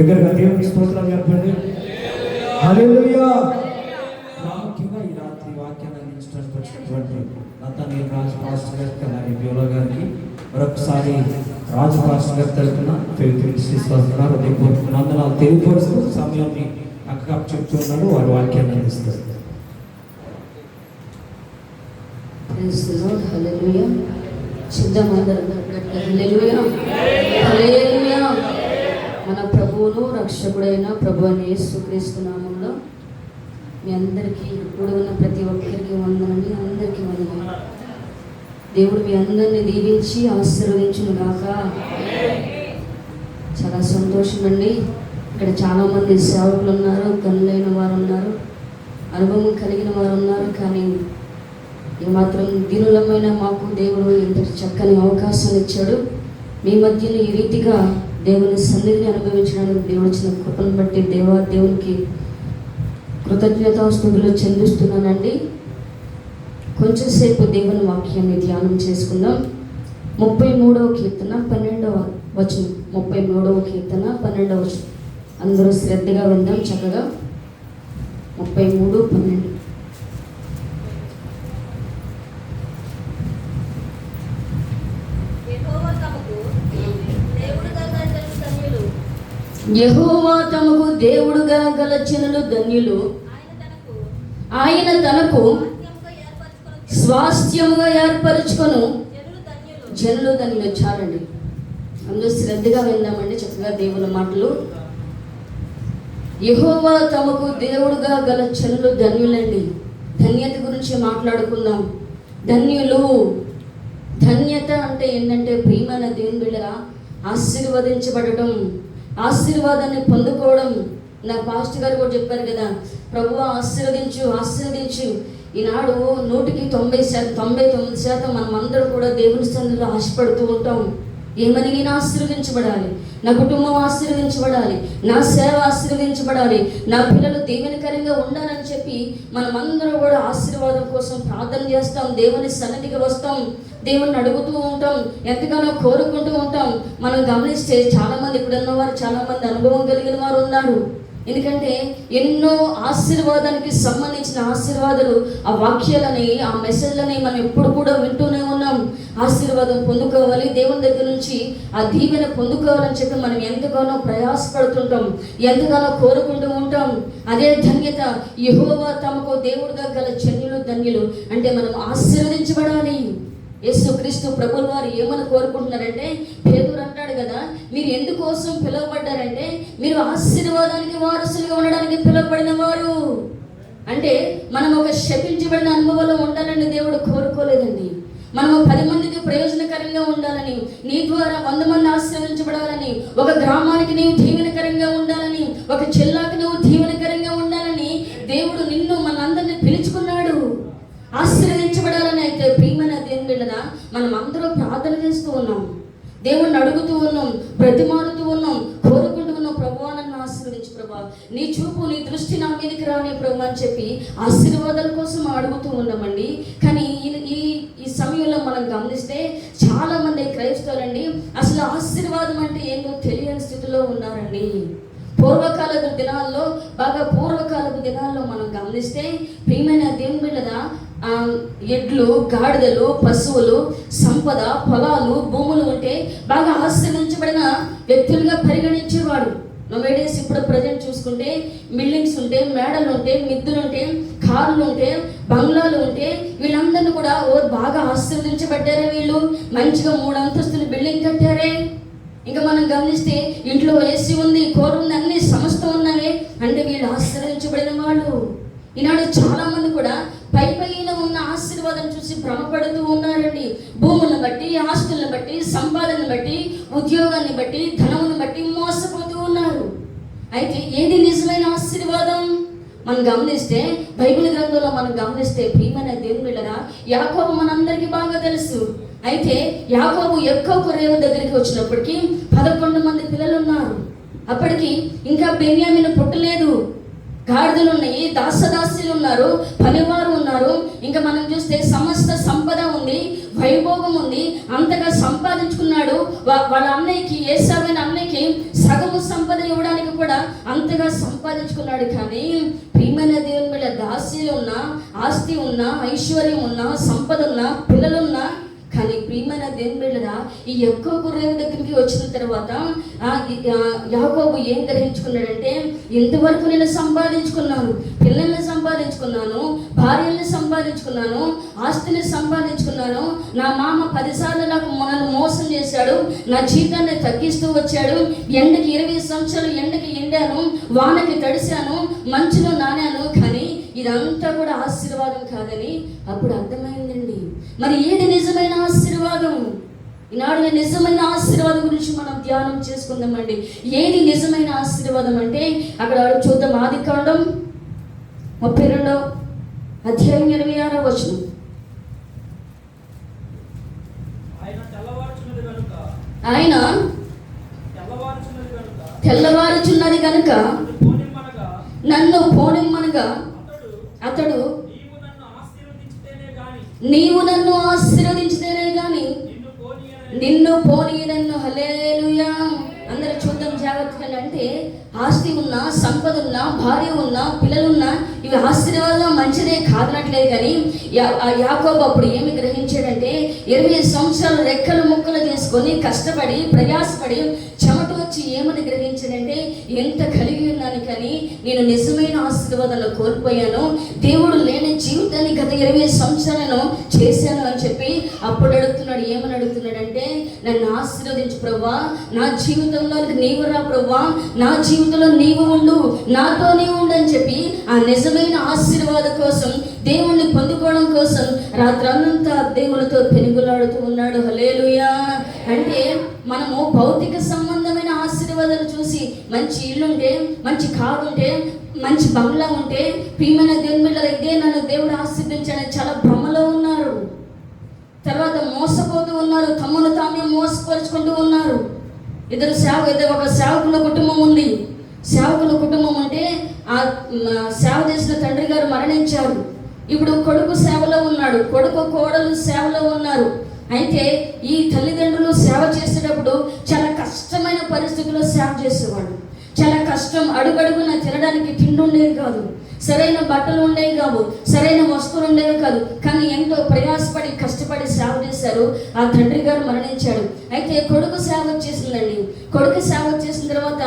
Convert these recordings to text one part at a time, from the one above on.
దగ్గరగా దేవునికి స్తోత్రాలు చెప్పండి. హల్లెలూయా. ప్రాముఖ్యంగా ఈ రాత్రి వాక్యాన్ని అందించడానికి వచ్చినటువంటి నతానియల్ రాజు పాస్టర్ గారికి, అలాగే బ్యూలో గారికి మరొకసారి రాజు పాస్టర్ గారి తరఫున శ్రీశ్వాసరావు వందనాలు తెలియపరుస్తూ సమయాన్ని అక్క చెప్తున్నారు. వారు వాక్యాన్ని అందిస్తారు. హల్లెలూయా. సిద్ధమందరం హల్లెలూయా హల్లెలూయా. మన ప్రభువును రక్షకుడైన ప్రభు అయిన యేసుక్రీస్తు నామములో మీ అందరికీ ఇప్పుడు ఉన్న ప్రతి ఒక్కరికి వందనండి. అందరికీ వందనాలు. దేవుడు మీ అందరినీ దీవించి ఆశీర్వదించును గాక. చాలా సంతోషం అండి. ఇక్కడ చాలామంది సేవకులు ఉన్నారు, కనులైన వారు ఉన్నారు, అనుభవం కలిగిన వారు ఉన్నారు. కానీ ఏమాత్రం దీనులమైన మాకు దేవుడు ఇంతటి చక్కని అవకాశాన్ని ఇచ్చాడు. మీ మధ్యలో ఈ రీతిగా దేవుని సన్నిధిని అనుభవించడానికి దేవుడు ఇచ్చిన కృపను బట్టి దేవునికి కృతజ్ఞతాస్తుతులు చెందిస్తున్నానండి. కొంచెంసేపు దేవుని వాక్యాన్ని ధ్యానం చేసుకుందాం. 33వ కీర్తన 12వ వచనం. 33వ కీర్తన 12వ వచనం. అందరూ శ్రద్ధగా విందాం చక్కగా. 33:12. యెహోవా తమకు దేవుడుగా గల జనులు ధన్యులు. ఆయన తనకు స్వాస్థ్యముగా ఏర్పరచుకొను జనులు ధన్యులు. చాలండి, అందరూ శ్రద్ధగా విందామండి చక్కగా దేవుని మాటలు. యెహోవా తమకు దేవుడుగా గల జనులు ధన్యులండి. ధన్యత గురించి మాట్లాడుకుందాం. ధన్యులు. ధన్యత అంటే ఏంటంటే ప్రియమైన దేవుని బిడ్డగా ఆశీర్వదించబడటం, ఆశీర్వాదాన్ని పొందుకోవడం. నా పాస్టర్ గారు కూడా చెప్పారు కదా, ప్రభువా ఆశీర్వదించు ఆశీర్వదించు. ఈనాడు 99% మనం అందరూ కూడా దేవుని సన్నిధిలో ఆశపడుతూ ఉంటాం. ఏమని? నేను ఆశీర్వదించబడాలి, నా కుటుంబం ఆశీర్వదించబడాలి, నా సేవ ఆశీర్వదించబడాలి, నా పిల్లలు దీవెనకరంగా ఉండాలని చెప్పి మనమందరూ కూడా ఆశీర్వాదం కోసం ప్రార్థన చేస్తాం. దేవుని సన్నిధికి వస్తాం, దేవుని అడుగుతూ ఉంటాం, ఎంతగానో కోరుకుంటూ ఉంటాం. మనం గమనిస్తే చాలామంది ఇప్పుడున్న వారు చాలామంది అనుభవం కలిగిన వారు ఉన్నారు. ఎందుకంటే ఎన్నో ఆశీర్వాదానికి సంబంధించిన ఆశీర్వాదాలు, ఆ వాక్యాలని, ఆ మెసేజ్లని మనం ఎప్పుడు కూడా వింటూనే ఉన్నాం. ఆశీర్వాదం పొందుకోవాలి, దేవుని దగ్గర నుంచి ఆ దీవెన పొందుకోవాలని చెప్పి మనం ఎంతగానో ప్రయాసపడుతుంటాం, ఎంతగానో కోరుకుంటూ ఉంటాం. అదే ధన్యత. యెహోవా తమకు దేవుడుగా గల జనులు ధన్యులు అంటే మనం ఆశీర్వదించబడాలి. యేసుక్రీస్తు ప్రభువుల వారు ఏమని కోరుకుంటున్నారంటే, పేతురు అంటాడు కదా, మీరు ఎందుకోసం పిలువబడ్డారంటే మీరు ఆశీర్వాదానికి వారసులుగా ఉండడానికి పిలువబడిన వారు. అంటే మనం ఒక శపించబడిన అనుభవంలో ఉండాలని దేవుడు కోరుకోలేదండి. మనం 10 మందికి ప్రయోజనకరంగా ఉండాలని, నీ ద్వారా 100 మంది ఆశీర్వదించబడాలని, ఒక గ్రామానికి నీవు దీవెనకరంగా ఉండాలని, ఒక జిల్లాకి నువ్వు దీవెనకరంగా ఉండాలని దేవుడు నిన్ను మనందరినీ పిలుచుకున్నాడు. ఆశీర్వదించబడాలని అయితే ప్రియమైన దేవుని బిడ్డగా మనం అందరూ ప్రార్థన చేస్తూ ఉన్నాం, దేవుణ్ణి అడుగుతూ ఉన్నాం, బ్రతిమాలుతూ ఉన్నాం, కోరుకుంటూ ఉన్నాం. ప్రభువా నన్ను ఆశీర్వదించు ప్రభా, నీ చూపు నీ దృష్టి నా మీదకి రాని ప్రభు అని చెప్పి ఆశీర్వాదాల కోసం అడుగుతూ ఉన్నామండి. కానీ ఈ సమయంలో మనం గమనిస్తే చాలా మంది క్రైస్తవులండి అసలు ఆశీర్వాదం అంటే ఏంటో తెలియని స్థితిలో ఉన్నారండి. పూర్వకాలపు దినాల్లో మనం గమనిస్తే ప్రియమైన దేవుని బిడ్డగా ఎడ్లు, గాడిదలు, పశువులు, సంపద, పొలాలు, భూములు ఉంటే బాగా ఆశీర్వదించబడిన వ్యక్తులుగా పరిగణించేవాడు. నోవేడేస్ ఇప్పుడు ప్రజెంట్ చూసుకుంటే బిల్డింగ్స్ ఉంటే, మేడలు ఉంటే, మిద్దులు ఉంటే, కార్లు ఉంటే, బంగ్లాలు ఉంటే వీళ్ళందరినీ కూడా బాగా ఆశీర్వదించబడ్డారే. వీళ్ళు మంచిగా 3 అంతస్తులు బిల్డింగ్ కట్టారే. ఇంకా మనం గమనిస్తే ఇంట్లో ఏసీ ఉంది, కూర ఉంది, అన్ని సమస్తం ఉన్నవే అంటే వీళ్ళు ఆశీర్వదించబడిన వాళ్ళు. ఈనాడు చాలా మంది కూడా పైన ఉన్న ఆశీర్వాదం చూసి భ్రమపడుతూ ఉన్నారండి. భూములను బట్టి, ఆస్తులను బట్టి, సంపాదనను బట్టి, ఉద్యోగాన్ని బట్టి, ధనమును బట్టి మోసపోతూ ఉన్నారు. అయితే ఏది నిజమైన ఆశీర్వాదం? మనం గమనిస్తే బైబిల్ గ్రంథంలో మనం గమనిస్తే ప్రియమైన దేవుని బిడ్డగా యాకోబు మనందరికీ బాగా తెలుసు. అయితే యాకోబు ఎక్కువ రేవు దగ్గరికి వచ్చినప్పటికీ 11 మంది పిల్లలు ఉన్నారు. అప్పటికి ఇంకా బెన్యామీను పుట్టలేదు. గాడిదలు ఉన్నాయి, దాసదాసీలు ఉన్నారు, పనివారు ఉన్నారు. ఇంకా మనం చూస్తే సమస్త సంపద ఉంది, వైభోగం ఉంది, అంతగా సంపాదించుకున్నాడు. వాళ్ళ అన్నయ్యకి, ఏసావైన అన్నయ్యకి సగము సంపద ఇవ్వడానికి అంతగా సంపాదించుకున్నాడు. కానీ ప్రియమైన దేవుని మీద దాస్యులు ఉన్నా, ఆస్తి ఉన్నా, ఐశ్వర్యం ఉన్నా, సంపద ఉన్నా, పిల్లలున్నా, కానీ ప్రియమైన దేవుని బిడ్డలారా, ఈ యాకోబు రేవు దగ్గరికి వచ్చిన తర్వాత యాకోబు ఏం గ్రహించుకున్నాడంటే, ఇంతవరకు నేను సంపాదించుకున్నాను, పిల్లల్ని సంపాదించుకున్నాను, భార్యల్ని సంపాదించుకున్నాను, ఆస్తిని సంపాదించుకున్నాను, నా మామ 10 సార్లు నన్ను మోసం చేశాడు, నా జీతాన్ని తగ్గిస్తూ వచ్చాడు, ఎండకి 20 సంవత్సరాలు ఎండకి ఎండాను, వానకి తడిశాను, మంచులో నానాను, కానీ ఇదంతా కూడా ఆశీర్వాదం కాదని అప్పుడు అర్థమైందండి. మరి ఏది నిజమైన ఆశీర్వాదం? ఈనాడు నిజమైన ఆశీర్వాదం గురించి మనం ధ్యానం చేసుకుందామండి. ఏది నిజమైన ఆశీర్వాదం అంటే అక్కడ చూద్దాం. ఆదికాండం 32వ అధ్యాయం 26వ వచనం. ఆయన తెల్లవారుచున్నది కనుక నన్ను పోనిమ్మనగా అతడు నీవు నన్ను ఆశీర్వదించితేనే గాని నిన్ను పోనీయనన్ను. హల్లెలూయా. అందరూ చూద్దాం జాగ్రత్తగా. అంటే ఆస్తి ఉన్నా, సంపద ఉన్నా, భార్య ఉన్నా, పిల్లలున్నా, ఇవి ఆశీర్వాదం మంచిదే కాదనట్లేదు. కానీ యాకోబు అప్పుడు ఏమి గ్రహించాడంటే, 20 సంవత్సరాలు రెక్కలు ముక్కలు చేసుకొని కష్టపడి ప్రయాసపడి చెమట వచ్చి ఏమని గ్రహించాడంటే, ఎంత కలిగి ఉన్నాను కానీ నేను నిజమైన ఆశీర్వాదాలు కోల్పోయాను, దేవుడు లేని జీవితాన్ని గత 20 సంవత్సరాలను చేశాను అని చెప్పి అప్పుడు అడుగుతున్నాడు. ఏమని అడుగుతున్నాడంటే, నన్ను ఆశీర్వదించు ప్రభువా, నా జీవితంలోకి నీవు రా ప్రభువా, నా జీవితంలో నీవు ఉండు, నాతో నీవు ఉండు అని చెప్పి ఆ నిజమైన ఆశీర్వాదం కోసం, దేవుణ్ణి పొందుకోవడం కోసం రాత్రంతా దేవునితో పెనుగులాడుతూ ఉన్నాడు. హల్లెలూయా. అంటే మనము భౌతిక సంబంధమైన ఆశీర్వాదాలు చూసి, మంచి ఇల్లుంటే, మంచి కారు ఉంటే, మంచి బంగ్లా ఉంటే, ప్రియమైన దేవుని బిడ్డలు ఇదే నన్ను దేవుడు ఆశీర్వదించాడని చాలా భ్రమలో ఉన్నారు. తర్వాత మోసపోతూ ఉన్నారు, తమను తామే మోసపరుచుకుంటూ ఉన్నారు. ఒక సేవకుల కుటుంబం ఉంది. సేవకుల కుటుంబం అంటే ఆ సేవ చేసిన తండ్రి గారు మరణించారు. ఇప్పుడు కొడుకు సేవలో ఉన్నాడు, కొడుకు కోడలు సేవలో ఉన్నారు. అయితే ఈ తల్లిదండ్రులు సేవ చేసేటప్పుడు చాలా కష్టమైన పరిస్థితుల్లో సేవ చేసేవాడు. చాలా కష్టం. అడుగడుగున తినడానికి తిండి ఉండేది కాదు, సరైన బట్టలు ఉండేవి కావు, సరైన వస్తువులు ఉండేవి కాదు. కానీ ఎంతో ప్రయాసపడి కష్టపడి సేవ చేశారు. ఆ తండ్రి గారు మరణించాడు. అయితే కొడుకు సేవ వచ్చేసిందండి. కొడుకు సేవ వచ్చేసిన తర్వాత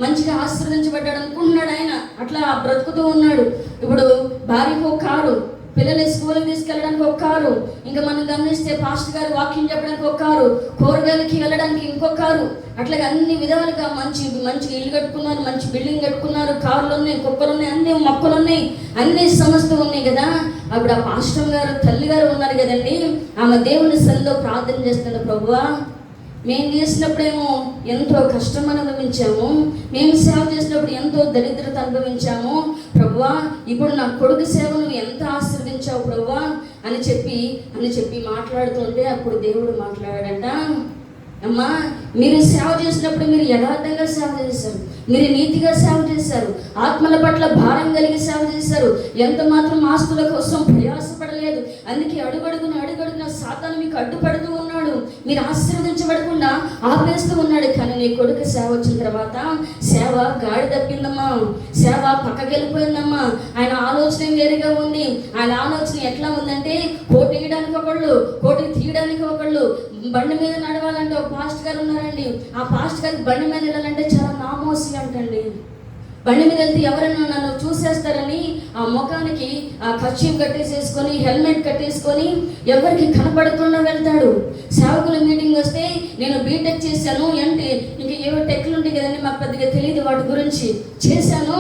మంచిగా ఆశీర్వదించబడ్డాడు అనుకుంటున్నాడు ఆయన. అట్లా బ్రతుకుతూ ఉన్నాడు. ఇప్పుడు భార్యకు ఒక కారు, పిల్లల్ని స్కూల్కి తీసుకెళ్ళడానికి ఒక కారు, ఇంకా మనం గమనిస్తే పాస్టర్ గారు వాకింగ్ చెప్పడానికి ఒక కారు, కూరగాయలకి వెళ్ళడానికి ఇంకొక కారు, అట్లాగే అన్ని విధాలుగా మంచి మంచి ఇల్లు కట్టుకున్నారు, మంచి బిల్డింగ్ కట్టుకున్నారు, కార్లు ఉన్నాయి, కుక్కలు ఉన్నాయి, అన్ని మొక్కలు ఉన్నాయి, అన్ని సమస్తం ఉన్నాయి కదా. అప్పుడు ఆ పాస్టర్ గారు తల్లి గారు ఉన్నారు కదండి, ఆమె దేవుని సన్నిధిలో ప్రార్థన చేస్తున్నారు. ప్రభువా, మేము చేసినప్పుడేమో ఎంతో కష్టం అనుభవించాము, మేము సేవ చేసినప్పుడు ఎంతో దరిద్రత అనుభవించాము ప్రభువా, ఇప్పుడు నా కొడుకు సేవను ఎంత ఆశీర్వదించావు ప్రభువా అని చెప్పి మాట్లాడుతుంటే అప్పుడు దేవుడు మాట్లాడాడంట. అమ్మా, మీరు సేవ చేసినప్పుడు మీరు యథార్థంగా సేవ చేశారు, మీరు నీతిగా సేవ చేశారు, ఆత్మల పట్ల భారం కలిగి సేవ చేశారు, ఎంత మాత్రం ఆస్తుల కోసం ప్రయాసపడలేదు. అందుకే అడుగడుగున సాతాను మీకు అడ్డుపడుతూ ఉన్నాడు, మీరు ఆశీర్వదించబడకుండా ఆపేస్తూ ఉన్నాడు. కానీ నీ కొడుకు సేవ వచ్చిన తర్వాత సేవ గాడి తప్పిందమ్మా, సేవ పక్కకెళ్ళిపోయిందమ్మా. ఆయన ఆలోచన వేరుగా ఉంది. ఆయన ఆలోచన ఎట్లా ఉందంటే, కోటి వేయడానికి ఒకళ్ళు, కోటి తీయడానికి ఒకళ్ళు, బండి మీద నడవాలంటే ఒక పాస్ట్ గారు ఉన్నారండి. ఆ పాస్ట్ గారికి బండి మీద వెళ్ళాలంటే చాలా నామోసి అంటండి. బండి మీద వెళ్తే ఎవరైనా నన్ను చూసేస్తారని ఆ ముఖానికి ఆ కర్చీఫ్ కట్టేసేసుకొని, హెల్మెట్ కట్టేసుకొని ఎవరికి కనపడకుండా వెళ్తాడు. సేవకుల మీటింగ్ వస్తే నేను బీటెక్ చేశాను అంటే ఇంక ఏవో టెక్లు ఉంటాయి కదండి, మాకు పెద్దగా తెలియదు వాటి గురించి, చేశాను.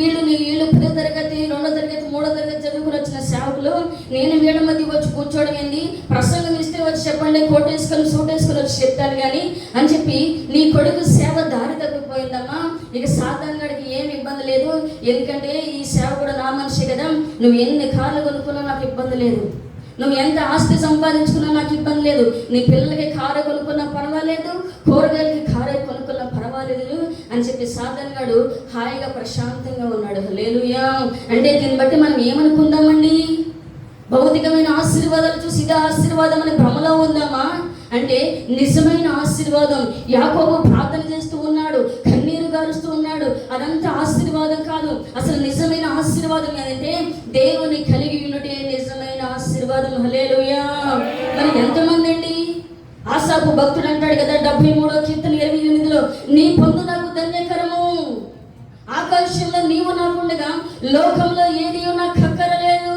వీళ్ళు 10వ తరగతి, 2వ తరగతి, 3వ తరగతి చదువుకుని వచ్చిన సేవకులు నేను వీళ్ళ మధ్య వచ్చి కూర్చోవడం ఏంది, ప్రసంగం ఇస్తే వచ్చి చెప్పండి, కోట్ వేసుకొని సూట్ వేసుకొని వచ్చి చెప్తాను కానీ అని చెప్పి నీ కొడుకు సేవ దారి తప్పిపోయిందమ్మా. ఇక సాతాను గడికి ఏమి ఇబ్బంది లేదు, ఎందుకంటే ఈ సేవ కూడా నా మనిషి కదా. నువ్వు ఎన్ని కార్లు కొనుక్కున్నా నాకు ఇబ్బంది లేదు, నువ్వు ఎంత ఆస్తి సంపాదించుకున్నా నాకు ఇబ్బంది లేదు, నీ పిల్లలకి కారు కొనుక్కున్నా పర్వాలేదు, కూరగాయలకి కారు కొనుక్కున్నా పర్వాలేదు అని చెప్పి సాతాను గాడు హాయిగా ప్రశాంతంగా ఉన్నాడు. హల్లెలూయా. అంటే దీన్ని బట్టి మనం ఏమనుకుందామండి, భౌతికమైన ఆశీర్వాదాలు చూసి ఇదే ఆశీర్వాదం అని భ్రమలో ఉందామా అంటే నిజమైన ఆశీర్వాదం. యాకోబు ప్రార్థన చేస్తూ ఉన్నాడు, కన్నీరు గారుస్తూ ఉన్నాడు, అదంతా ఆశీర్వాదం కాదు. అసలు నిజమైన ఆశీర్వాదం ఏంటంటే దేవుని కలిగి ఉన్నటే నిజమైన ఆశీర్వాదం. హల్లెలూయా. మరి ఎంతమంది అండి? ఆసాపు భక్తుడు అంటాడు కదా 73వ కీర్తన 28లో, నీ పొందు నాకు ధన్యకరము, ఆకాశంలో నీవు నాకుండగా లోకంలో ఏది నాకు అక్కరలేదు.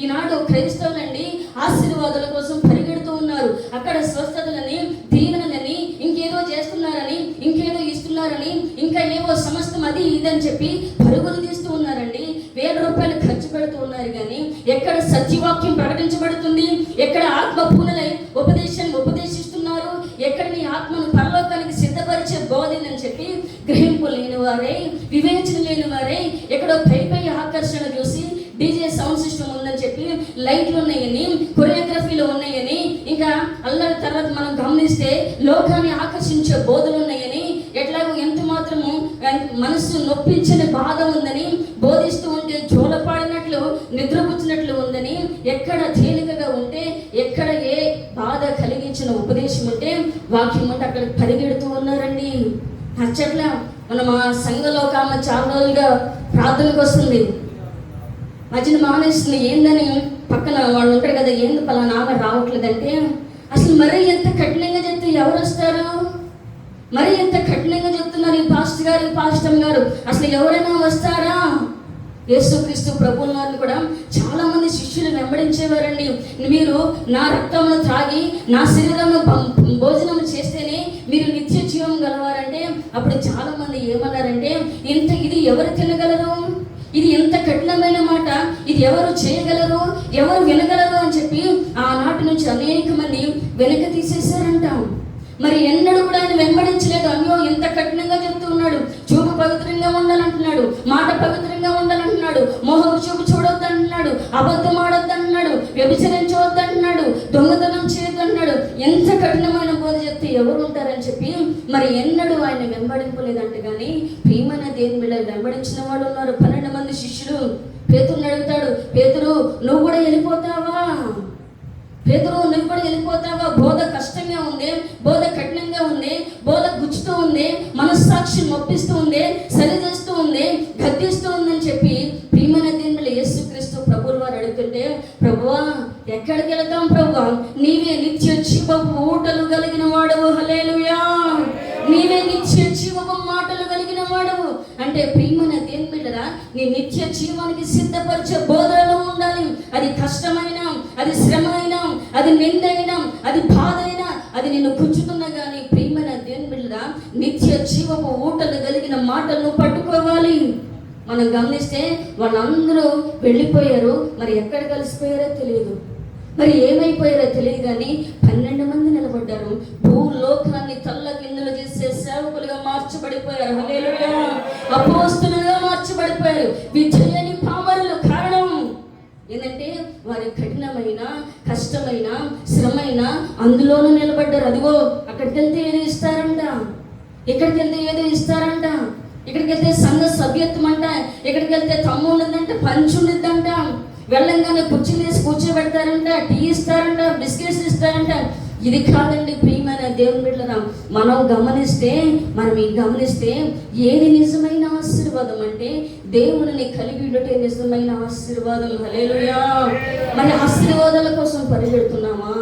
ఈనాడు క్రైస్తవులండి ఆశీర్వాదాల కోసం పరిగెడుతూ ఉన్నారు. అక్కడ స్వస్థతలని, దీవెనలని, ఇంకేదో చేస్తున్నారని, ఇంకేదో ఇస్తున్నారని, ఇంకా ఏవో సమస్తం అది ఇదని చెప్పి పరుగులు తీస్తూ ఉన్నారండి. 1000 రూపాయలు ఖర్చు పెడుతూ ఉన్నారు. కానీ ఎక్కడ సత్యవాక్యం ప్రకటించబడుతుంది? ఎక్కడ ఆత్మ పూనలై ఉపదేశిస్తున్నారు? ఎక్కడ నీ ఆత్మను పరలోకానికి సిద్ధపరిచే బోధిందని చెప్పి గ్రహింపు లేని వారై, వివేచన లేని వారై, ఎక్కడో పై ఆకర్షణ చూసి డీజే సౌండ్ సిస్టమ్ ఉందని చెప్పి లైట్లు ఉన్నాయని, కొరియోగ్రఫీలో ఉన్నాయని, ఇంకా అల్లరి తర్వాత మనం గమనిస్తే లోకాన్ని ఆకర్షించే బోధలు ఉన్నాయని, ఎట్లాగో ఎంత మాత్రము మనసు నొప్పించని బాధ ఉందని బోధిస్తూ ఉంటే జోలపాడినట్లు నిద్రపుచ్చినట్లు ఉందని, ఎక్కడ తేలికగా ఉంటే, ఎక్కడ ఏ బాధ కలిగించిన ఉపదేశం ఉంటే, వాక్యం ఉంటే అక్కడ పరిగెడుతూ ఉన్నారండి. నచ్చట్లా. మనం ఆ సంఘంలో ఒక ఆమె చాలా రోజులుగా ప్రార్థనకు వస్తుంది, మధ్యన మానేస్తుంది. ఏందని పక్కన వాళ్ళు ఉంటారు కదా, ఏంది పలానా ఆమె రావట్లేదంటే, అసలు మరీ ఎంత కఠినంగా చెప్తే ఎవరు వస్తారు? మరి ఎంత కఠినంగా చెప్తున్నారు ఈ పాస్టర్ గారు, ఈ పాస్టర్ గారు, అసలు ఎవరైనా వస్తారా? యేసుక్రీస్తు ప్రభువుల వారిని కూడా చాలా మంది శిష్యులు వెంబడించేవారండి. మీరు నా రక్తంలో త్రాగి నా శరీరంలో భోజనం చేస్తేనే మీరు నిత్య జీవం గలవారంటే, అప్పుడు చాలా మంది ఏమన్నారంటే, ఇది ఎవరు తినగలరు? ఇది ఎంత కఠినమైన మాట, ఇది ఎవరు చేయగలరు, ఎవరు వినగలరు అని చెప్పి ఆనాటి నుంచి అనేక మంది వెనక తీసేశారంట. మరి ఎన్నడూ కూడా ఆయన వెంబడించలేదు. అయ్యో ఎంత కఠినంగా చెప్తూ ఉన్నాడు, చూపు పవిత్రంగా ఉండాలంటున్నాడు, మాట పవిత్రంగా ఉండాలంటున్నాడు, మోహపు చూపు చూడొద్దు అంటున్నాడు, అబద్ధం ఆడొద్దు అంటున్నాడు, వ్యభిచరించవద్దు అంటున్నాడు, దొంగతనం చేయొద్దు అంటున్నాడు. ఎంత కఠినమైన బోధ చెప్తే ఎవరు ఉంటారని చెప్పి మరి ఎన్నడూ ఆయన వెంబడింపలేదంట. కానీ ప్రియమైన దేవుని బిడ్డలు వెంబడించిన వాళ్ళు ఉన్నారు. 12 మంది శిష్యులు పేతురుని అడుగుతాడు, పేతురు నువ్వు కూడా వెళ్ళిపోతావా? పేతురు నువ్వు కూడా వెళ్ళిపోతావా? బోధ కష్టంగా ఉంది, బోధ కఠినంగా ఉంది, బోధ గుచ్చుతూ ఉంది, మనస్సాక్షి నొప్పిస్తూ ఉంది, సరిచేస్తూ ఉంది, గద్దిస్తూ ఉందని చెప్పి ప్రియమైన దేవుని యేసుక్రీస్తు ప్రభువుల వారు అడుగుతుంటే, ప్రభువా ఎక్కడికి వెళ్తాం ప్రభువా? నీవే నిత్య జీవపు ఊటలు కలిగిన వాడవు. హల్లెలూయా. నీవే నిత్య జీవపు మాటలు కలిగిన వాడవు అంటే ప్రియమైన దేవుని బిడ్డరా, నీ నిత్య జీవానికి సిద్ధపరిచే బోధనలో ఉండాలి. అది కష్టమైన, అది శ్రమైన, అది నిందైనా, అది బాధైనా, అది నిన్ను గుచ్చుతున్నా కానీ ప్రియమైన దేవుని బిడ్డరా, నిత్య జీవపు ఊటలు కలిగిన మాటలను పట్టుకోవాలి. మనం గమనిస్తే వాళ్ళందరూ వెళ్ళిపోయారు. మరి ఎక్కడ కలిసిపోయారో తెలియదు, మరి ఏమైపోయారో తెలియదు. కానీ 12 మంది నిలబడ్డారు. భూలోకాన్ని తల్ల కిందలు చేసే సేవకులుగా మార్చబడిపోయారు. హల్లెలూయా. అపోస్తలులుగా మార్చబడిపోయారు. విజయాన్ని పామరులు. కారణం ఏంటంటే వారి కఠినమైన, కష్టమైన, శ్రమైన అందులోనూ నిలబడ్డారు. అదిగో అక్కడికి వెళ్తే ఏదో ఇస్తారంట, ఇక్కడికి వెళ్తే ఏదో ఇస్తారంట, ఇక్కడికి వెళ్తే సంఘ సభ్యత్వం అంట, ఇక్కడికి వెళ్తే తమ్ము ఉండదంట, పంచి ఉండద్దంట, వెళ్ళంగానే కుర్చీలు వేసి కూర్చోబెడతారంట, టీ ఇస్తారంట, బిస్కెట్స్ ఇస్తారంట. ఇది కాదండి ప్రియమైన దేవుని బిడ్డలారా. మనం గమనిస్తే ఏది నిజమైన ఆశీర్వాదం అంటే దేవుని కలిగి ఉండటే నిజమైన ఆశీర్వాదం. హల్లెలూయా. మరి ఆశీర్వాదాల కోసం పరిగెడుతున్నామా?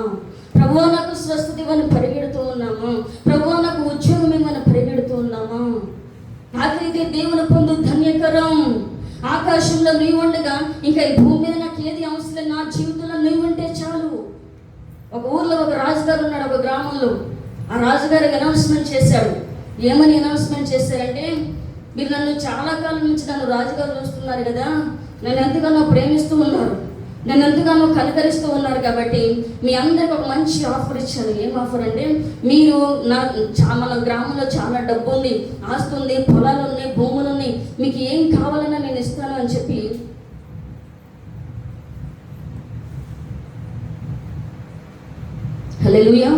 ప్రభువా నాకు స్వస్థత ఇవ్వని పరిగెడుతూ ఉన్నామా? ప్రభువా నాకు ఉద్యోగం ఇవ్వని పరిగెడుతూ ఉన్నామా? నాకైతే దేవుని పొందు ధన్యకరం. ఆకాశంలో నీవు ఉండగా ఇంకా ఈ భూమి మీద నాకు ఏది అవసరం, నా జీవితంలో నీవు ఉంటే చాలు. ఒక ఊర్లో ఒక రాజుగారు ఉన్నాడు, ఒక గ్రామంలో. ఆ రాజుగారికి అనౌన్స్మెంట్ చేశాడు. ఏమని అనౌన్స్మెంట్ చేశారంటే, మీరు నన్ను చాలా కాలం నుంచి నన్ను రాజుగారు చూస్తున్నారు కదా, నన్ను ఎంతగానో ప్రేమిస్తూ ఉన్నారు, నన్ను ఎంతగానో కలకరిస్తూ ఉన్నారు, కాబట్టి మీ అందరికి ఒక మంచి ఆఫర్ ఇచ్చాను. ఏం ఆఫర్ అంటే, మీరు మన గ్రామంలో చాలా డబ్బు ఉంది, ఆస్తి ఉంది, పొలాలు ఉన్నాయి, భూములు ఉన్నాయి, మీకు ఏం కావాలన్నా నేను ఇస్తాను అని చెప్పి హల్లెలూయా,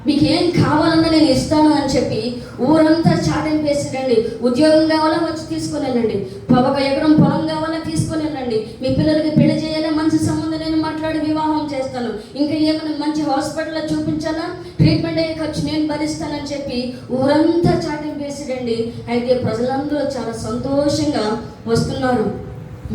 మీకు ఏం కావాలన్నా నేను ఇస్తాను అని చెప్పి ఊరంతా చాటింపు వేసిరండి. ఉద్యోగం కావాలా వచ్చి తీసుకొని వెళ్ళండి, 1 ఎకరం పొలం కావాలా తీసుకొని వెళ్ళండి, మీ పిల్లలకి పెళ్లి చేయాలా మంచి సంబంధం నేను మాట్లాడి వివాహం చేస్తాను, ఇంకా ఇంకా ఏమైనా మంచి హాస్పిటల్లో చూపించాలా, ట్రీట్మెంట్ అయ్యే ఖర్చు నేను భరిస్తానని చెప్పి ఊరంతా చాటింపు వేసాడండి. అయితే ప్రజలందరూ చాలా సంతోషంగా వస్తున్నారు.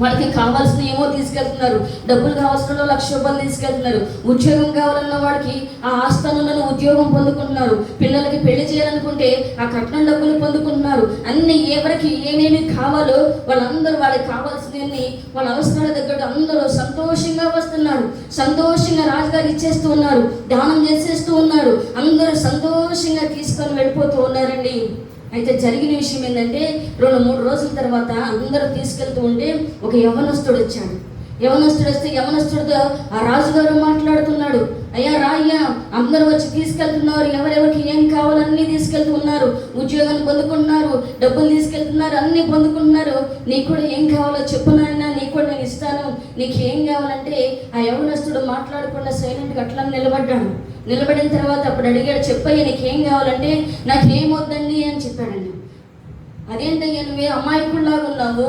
వాళ్ళకి కావాల్సిన ఏమో తీసుకెళ్తున్నారు. డబ్బులు కావాల్సిన 1,00,000 రూపాయలు తీసుకెళ్తున్నారు. ఉద్యోగం కావాలన్న వాడికి ఆ ఆస్థానంలో ఉద్యోగం పొందుకుంటున్నారు. పిల్లలకి పెళ్లి చేయాలనుకుంటే ఆ కట్నం డబ్బులు పొందుకుంటున్నారు. అన్ని ఎవరికి ఏమేమి కావాలో వాళ్ళందరూ వాళ్ళకి కావాల్సినవన్నీ వాళ్ళ అవసరాల దగ్గర అందరూ సంతోషంగా వస్తున్నారు. సంతోషంగా రాజుగారు ఇచ్చేస్తూ ఉన్నారు, దానం చేసేస్తూ ఉన్నారు. అందరూ సంతోషంగా తీసుకొని వెళ్ళిపోతూ ఉన్నారండి. అయితే జరిగిన విషయం ఏంటంటే 2-3 రోజుల తర్వాత అందరూ తీసుకెళ్తూ ఉంటే ఒక యవనస్తుడు వచ్చాడు. యవనస్తుడు వస్తే యవనస్తుడితో ఆ రాజుగారు మాట్లాడుతున్నాడు. అయ్యా రాయ్యా, అందరూ వచ్చి తీసుకెళ్తున్నారు, ఎవరెవరికి ఏం కావాలన్నీ తీసుకెళ్తూ ఉన్నారు, ఉద్యోగాన్ని పొందుకుంటున్నారు, డబ్బులు తీసుకెళ్తున్నారు, అన్నీ పొందుకుంటున్నారు. నీకు కూడా ఏం కావాలో చెప్పు నాయనా, నీకు కూడా నేను ఇస్తాను, నీకు ఏం కావాలంటే ఆ యవనస్తుడు మాట్లాడకుండా సైలెంట్గా అట్లా నిలబడ్డాడు. నిలబడిన తర్వాత అప్పుడు అడిగాడు, చెప్పయ్యా నీకేం కావాలంటే నాకు ఏం వద్దండి అని చెప్పాడండి. అదేంటయ్యా నువ్వే అమాయకుల్లాగా ఉన్నావు,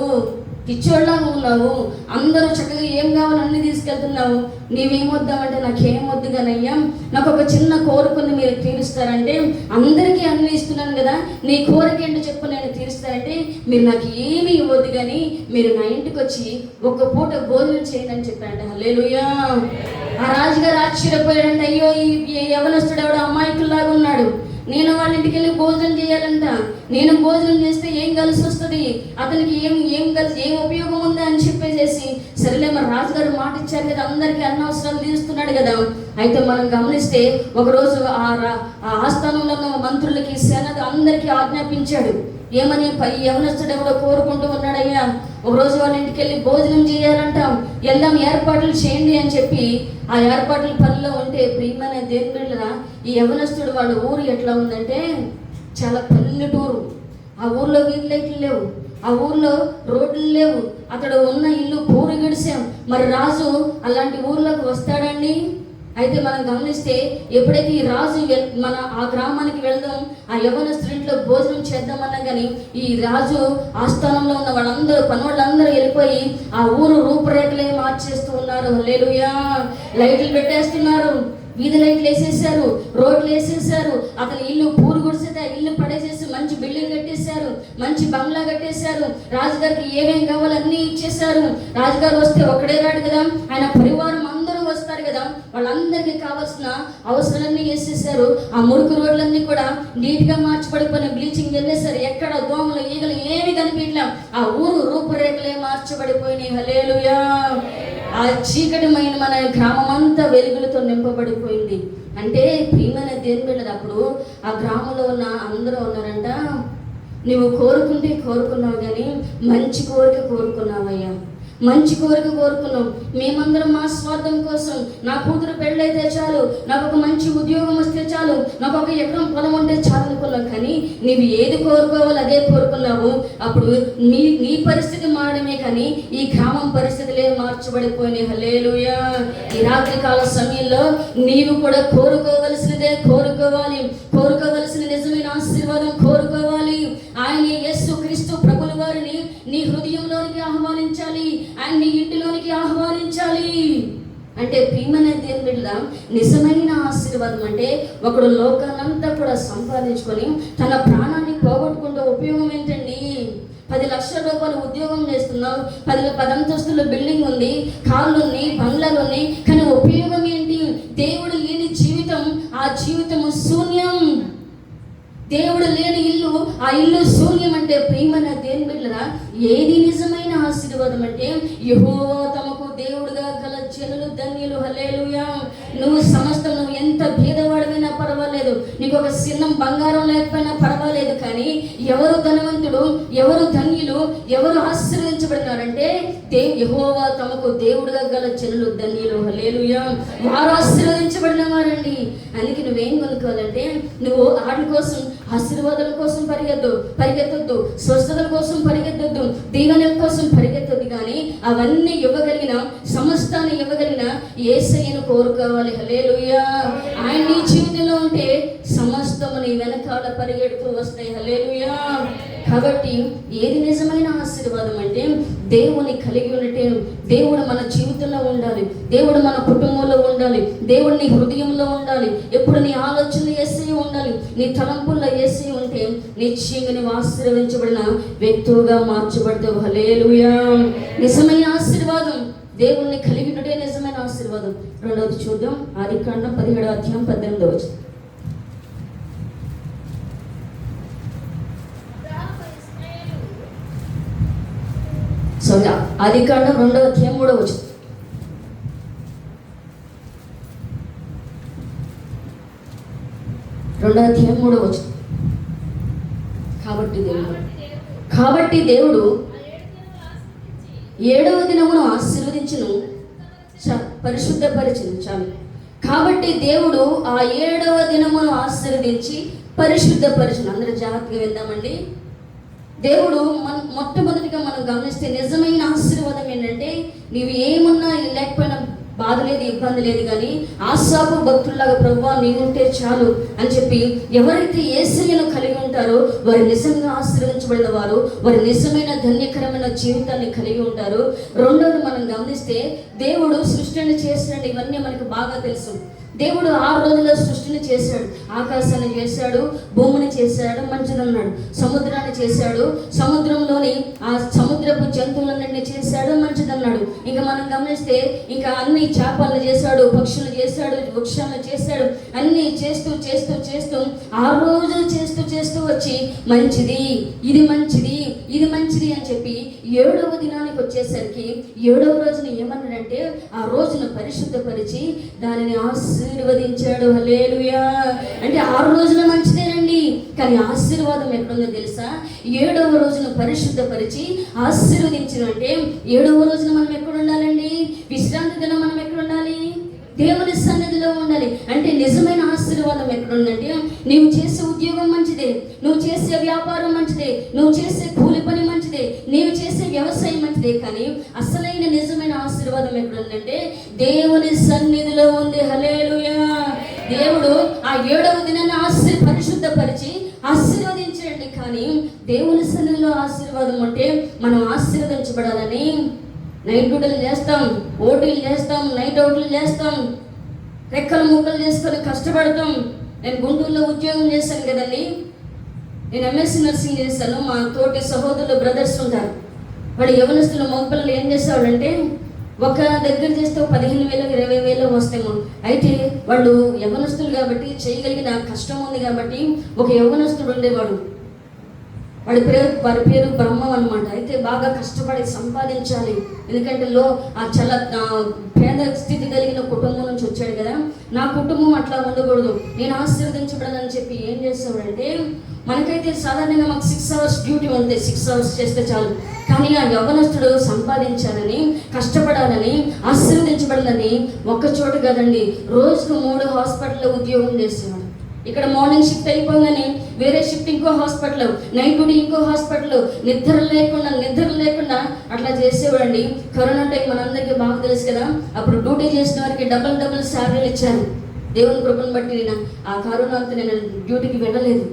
పిచ్చోళ్ళలాగా ఉన్నావు, అందరూ చక్కగా ఏం కావాలో అన్నీ తీసుకెళ్తున్నావు, నీవేమొద్దామంటే నాకేం వద్దు కానయ్యా, నాకు ఒక చిన్న కోరికను మీరు తీరుస్తారంటే, అందరికీ అన్నీ ఇస్తున్నాను కదా, నీ కోరిక ఏంటో చెప్పు నేను తీరుస్తానంటే, మీరు నాకు ఏమీ ఇవ్వద్దు కానీ మీరు నా ఇంటికి వచ్చి ఒక పూట భోజనం చేయండి అని చెప్పారంట. హల్లెలూయా. ఆ రాజుగారు ఆశ్చర్యపోయాడంటే, అయ్యో ఈ యవనస్తుడు ఎవడో అమాయకుల్లాగా ఉన్నాడు, నేను వాళ్ళ ఇంటికి వెళ్ళి భోజనం చేయాలంట, నేను భోజనం చేస్తే ఏం కలిసి వస్తుంది, అతనికి ఏం ఉపయోగం ఉంది అని చెప్పేసి, సరేలే మరి రాజుగారు మాట ఇచ్చారు కదా, అందరికీ అన్న అవసరాలు తీరుస్తున్నాడు కదా. అయితే మనం గమనిస్తే ఒకరోజు ఆ ఆస్థానంలో ఉన్న మంత్రులకి సేనకు అందరికీ ఆజ్ఞాపించాడు. ఏమని? యవనస్తుడు ఎవడో కోరుకుంటూ ఉన్నాడయ్యా, ఒకరోజు వాళ్ళ ఇంటికి వెళ్ళి భోజనం చేయాలంటాం, వెళ్దాం ఏర్పాట్లు చేయండి అని చెప్పి ఆ ఏర్పాట్ల పనిలో ఉంటే, ప్రియమైన దేవుని బిడ్డలారా, ఈ యవనస్తుడు వాళ్ళ ఊరు ఎట్లా ఉందంటే చాలా పల్లెటూరు. ఆ ఊర్లో వీధి లైట్లు లేవు, ఆ ఊర్లో రోడ్లు లేవు, అతడు ఉన్న ఇల్లు పూరు గిడిసాం. మరి రాజు అలాంటి ఊర్లోకి వస్తాడండి? అయితే మనం గమనిస్తే ఎప్పుడైతే ఈ రాజు మన ఆ గ్రామానికి వెళ్దాం, ఆ యవనస్తుడి ఇంట్లో భోజనం చేద్దామన్నా కానీ ఈ రాజు ఆస్థానంలో ఉన్న వాళ్ళందరూ పనివాళ్ళందరూ వెళ్ళిపోయి ఆ ఊరు రూపురేఖలే మార్చేస్తూ ఉన్నారు. హల్లెలూయా. లైట్లు పెట్టేస్తున్నారు, వీధి లైట్లు వేసేసారు, రోడ్లు వేసేసారు. అతని ఇల్లు పూరు గుడిసితే ఇల్లు పడేసేసి మంచి బిల్డింగ్ కట్టేశారు, మంచి బంగ్లా కట్టేశారు. రాజుగారికి ఏమేం కావాలో అన్నీ ఇచ్చేశారు. రాజుగారు వస్తే ఒక్కడే రాడు కదా, ఆయన పరివారం అందరూ వస్తారు కదా, వాళ్ళందరికీ కావాల్సిన అవసరాలన్నీ వేసేసారు. ఆ మురుకు రోడ్లన్నీ కూడా నీట్గా మార్చబడిపోయిన బ్లీచింగ్ వెళ్ళేసారు. ఎక్కడ దోమలు ఈగలు ఏమి కనిపించలే, ఆ ఊరు రూపురేఖలే మార్చబడిపోయినాయి. హల్లెలూయా. ఆ చీకటిమైన మన గ్రామం అంతా వెలుగులతో నింపబడిపోయింది. అంటే ప్రియమైన దేవుని బిడ్డలు, అప్పుడు ఆ గ్రామంలో ఉన్న అందరూ ఉన్నారంట, నువ్వు కోరుకుంటే కోరుకున్నావు కానీ మంచి కోరిక కోరుకున్నావయ్యా, మంచి కోరిక కోరుకున్నాం. మేమందరం మా స్వార్థం కోసం, నా కూతురు పెళ్ళైతే చాలు, నాకు ఒక మంచి ఉద్యోగం వస్తే చాలు, నాకు ఒక ఎకరం పొలం ఉంటే చాలు అనుకున్నాం. కానీ నీవు ఏది కోరుకోవాలో అదే కోరుకున్నావు. అప్పుడు నీ పరిస్థితి మారడమే కానీ ఈ గ్రామం పరిస్థితులే మార్చబడిపోయినాయి. హల్లెలూయా. ఈ రాత్రికాల సమయంలో నీవు కూడా కోరుకోవలసినదే కోరుకోవాలి, కోరుకోవలసిన నిజమైన ఆశీర్వాదం కోరుకోవాలి. ఆయన యేసు క్రీస్తు ప్రభుల వారిని నీ హృదయంలోనికి ఆహ్వానించాలి, ఆయన నీ ఇంటిలోనికి ఆహ్వానించాలి. అంటే ప్రియమైన దేవుని బిడ్డ, నిజమైన ఆశీర్వాదం అంటే ఒకడు లోకానంతా కూడా సంపాదించుకొని తన ప్రాణాన్ని పోగొట్టుకుంటే ఉపయోగం ఏంటండి? 10 లక్షల రూపాయలు ఉద్యోగం చేస్తున్నావు, 10 అంతస్తుల బిల్డింగ్ ఉంది, కార్లు ఉన్నాయి, బంగ్లాలు ఉన్నాయి, కానీ ఉపయోగం ఏంటి? దేవుడు లేని జీవితం, ఆ జీవితము శూన్యం. దేవుడు లేని ఇల్లు, ఆ ఇల్లు శూన్యం. అంటే ప్రియమైన దేవుని బిడ్డలారా, ఏది నిజమైన ఆశీర్వాదం అంటే యెహోవా తమకు దేవుడుగా గల జనులు ధన్యులు. హల్లెలూయా. నువ్వు సమస్తం, నువ్వు ఎంత భేదవాడమైనా పర్వాలేదు, నీకు ఒక సిన్నం బంగారం లేకపోయినా పర్వాలేదు, కానీ ఎవరు ధనవంతుడు, ఎవరు ధన్యులు, ఎవరు ఆశీర్వదించబడినారంటే యెహోవా తమకు దేవుడుగా గల జనులు ధన్యులు. హల్లెలూయా. వారు ఆశీర్వదించబడిన వారండి. అందుకే నువ్వేం కొనుక్కోవాలంటే, నువ్వు వాటి కోసం, ఆశీర్వాదాల కోసం పరిగెత్తొద్దు, స్వస్థతల కోసం పరిగెత్తొద్దు, దీవెనల కోసం పరిగెత్తొద్దు, కానీ అవన్నీ ఇవ్వగలిగిన, సమస్తాన్ని ఇవ్వగలిగిన యేసయ్యను కోరుకోవాలి. హల్లెలూయా. ఆయన నీ జీవితంలో ఉంటే సమస్తము నీ వెనకాల పరిగెడుతూ వస్తాయి. హల్లెలూయా. కాబట్టి ఏది నిజమైన ఆశీర్వాదం అంటే దేవుని కలిగి ఉండటే, దేవుడు మన జీవితంలో ఉండాలి, దేవుడు మన కుటుంబంలో ఉండాలి, దేవుడు నీ హృదయంలో ఉండాలి, ఎప్పుడు నీ ఆలోచనలు యేసయ్య ఉండాలి, నీ తలంపుల్లో యేసయ్య ఉంటే నిశ్చయంగా నీవు ఆశీర్వదించబడిన వ్యక్తిగా మార్చబడతావు. హల్లెలూయా. నిజమైన ఆశీర్వాదం దేవుణ్ణి కలిగి ఉండటే నిజమైన ఆశీర్వాదం. రెండవది చూద్దాం, ఆదికాండం 17:18. ఆదికాండం 2:3. కాబట్టి దేవుడు 7వ దినమును ఆశీర్వదించును, పరిశుద్ధపరిచును. చాలు. కాబట్టి దేవుడు ఆ 7వ దినమును ఆశీర్వదించి పరిశుద్ధపరిచును. అందరూ జాగ్రత్తగా విందామండి. దేవుడు మొట్టమొదటిగా మనం గమనిస్తే నిజమైన ఆశీర్వాదం ఏంటంటే, నీవు ఏమున్నా లేకపోయినా బాధ లేదు, ఇబ్బంది లేదు, కానీ ఆశాపు భక్తుల్లాగా ప్రభువా నీవుంటే చాలు అని చెప్పి ఎవరైతే యేసయ్యను కలిగి ఉంటారో వారు నిజంగా ఆశీర్వదించబడిన వారు, వారు నిజమైన ధన్యకరమైన జీవితాన్ని కలిగి ఉంటారు. రెండోది మనం గమనిస్తే, దేవుడు సృష్టిని చేసినట్టు ఇవన్నీ మనకు బాగా తెలుసు. దేవుడు 6 రోజుల్లో సృష్టిని చేశాడు. ఆకాశాన్ని చేశాడు, భూమిని చేశాడు, మంచిదన్నాడు. సముద్రాన్ని చేశాడు, సముద్రంలోని ఆ సముద్రపు జంతువులన్నింటినీ చేశాడు, మంచిదన్నాడు. ఇంకా మనం గమనిస్తే ఇంకా అన్ని చేపలను చేశాడు, పక్షులు చేశాడు, వృక్షాలను చేశాడు. అన్ని చేస్తూ చేస్తూ చేస్తూ 6 రోజులు చేస్తూ చేస్తూ వచ్చి మంచిది, ఇది మంచిది, ఇది మంచిది అని చెప్పి 7వ దినానికి వచ్చేసరికి 7వ రోజున ఏమన్నాడంటే ఆ రోజును పరిశుద్ధపరిచి దానిని ఆశీర్వదించాడు. హల్లెలూయా. అంటే 6 రోజులు మంచిదేనండి, కానీ ఆశీర్వాదం ఎక్కడుందో తెలుసా? 7వ రోజును పరిశుద్ధపరిచి ఆశీర్వదించిన అంటే 7వ రోజున మనం ఎక్కడ ఉండాలండి? విశ్రాంతి దినం మనం ఎక్కడ ఉండాలి? దేవుని సన్నిధిలో ఉండాలి. అంటే నిజమైన ఆశీర్వాదం ఎక్కడుందంటే, నీవు చేసే ఉద్యోగం మంచిదే, నువ్వు చేసే వ్యాపారం మంచిదే, నువ్వు చేసే కూలి పని మంచిదే, నీవు చేసే వ్యవసాయం మంచిదే, కానీ అసలైన నిజమైన ఆశీర్వాదం ఎక్కడుందంటే దేవుని సన్నిధిలో ఉంది. హల్లెలూయా. దేవుడు ఆ 7వ దినాన్ని పరిశుద్ధపరిచి ఆశీర్వదించండి. కానీ దేవుని సన్నిధిలో ఆశీర్వాదం అంటే మనం ఆశీర్వదించబడాలని నైట్ డ్యూటీలు చేస్తాం, ఓటీలు చేస్తాం, నైట్ అవుట్లు చేస్తాం, రెక్కలు ముక్కలు చేసుకొని కష్టపడతాం. నేను గుంటూరులో ఉద్యోగం చేశాను కదండి, నేను ఎంఎస్సీ నర్సింగ్ చేశాను. మా తోటి సహోదరులు బ్రదర్స్ ఉంటారు, వాడు యవనస్తులు మగపిల్లలు ఏం చేసేవాళ్ళంటే ఒక దగ్గర చేస్తే 15,000 20,000 వస్తాము. అయితే వాళ్ళు యవనస్తులు కాబట్టి చేయగలిగిన కష్టం ఉంది కాబట్టి ఒక యవనస్తుడు ఉండేవాడు, వాడి పేరు బ్రహ్మం అనమాట. అయితే బాగా కష్టపడి సంపాదించాలి, ఎందుకంటే చాలా పేద స్థితి కలిగిన కుటుంబం నుంచి వచ్చాడు కదా. నా కుటుంబం అట్లా ఉండకూడదు, నేను ఆశీర్వదించబడాలని చెప్పి ఏం చేసేవాడంటే, మనకైతే సాధారణంగా మాకు 6 hours డ్యూటీ ఉంది, 6 hours చేస్తే చాలు. కానీ ఆ యవ్వనస్తుడు సంపాదించాలని, కష్టపడాలని, ఆశీర్వదించబడాలని ఒక్క చోటు కదండి, రోజుకు 3 హాస్పిటల్లో ఉద్యోగం చేసేవాడు. ఇక్కడ మార్నింగ్ షిఫ్ట్ అయిపోగానే వేరే షిఫ్ట్ ఇంకో హాస్పిటల్, నైట్ డ్యూటీ ఇంకో హాస్పిటల్, నిద్ర లేకుండా అట్లా చేసేవాడండి. కరోనా టైం మనందరికీ బాగా తెలుసు కదా. అప్పుడు డ్యూటీ చేసిన వారికి డబుల్ శాలరీలు ఇచ్చారు. దేవుని కృపను బట్టి నేను ఆ కరోనా అంతా నేను డ్యూటీకి వెళ్ళలేదు.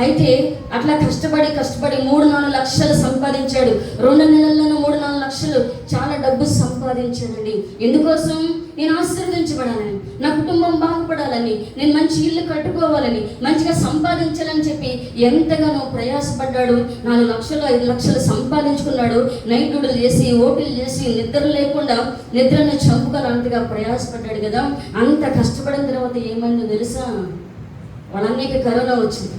అయితే అట్లా కష్టపడి 3-4 లక్షలు సంపాదించాడు. 2 నెలల్లోనూ 3-4 లక్షలు చాలా డబ్బు సంపాదించాడండి. ఎందుకోసం? నేను ఆశీర్వదించబడాలని, నా కుటుంబం బాగుపడాలని, నేను మంచి ఇల్లు కట్టుకోవాలని, మంచిగా సంపాదించాలని చెప్పి ఎంతగానో ప్రయాసపడ్డాడు. 4 లక్షలు 5 లక్షలు సంపాదించుకున్నాడు. నైట్ డ్యూటీలు చేసి, ఓటీలు చేసి, నిద్ర లేకుండా నిద్రను చంపుకొని అంతగా ప్రయాసపడ్డాడు కదా. అంత కష్టపడిన తర్వాత ఏమైందో తెలుసా? వాళ్ళన్నీకి కరోనా వచ్చింది.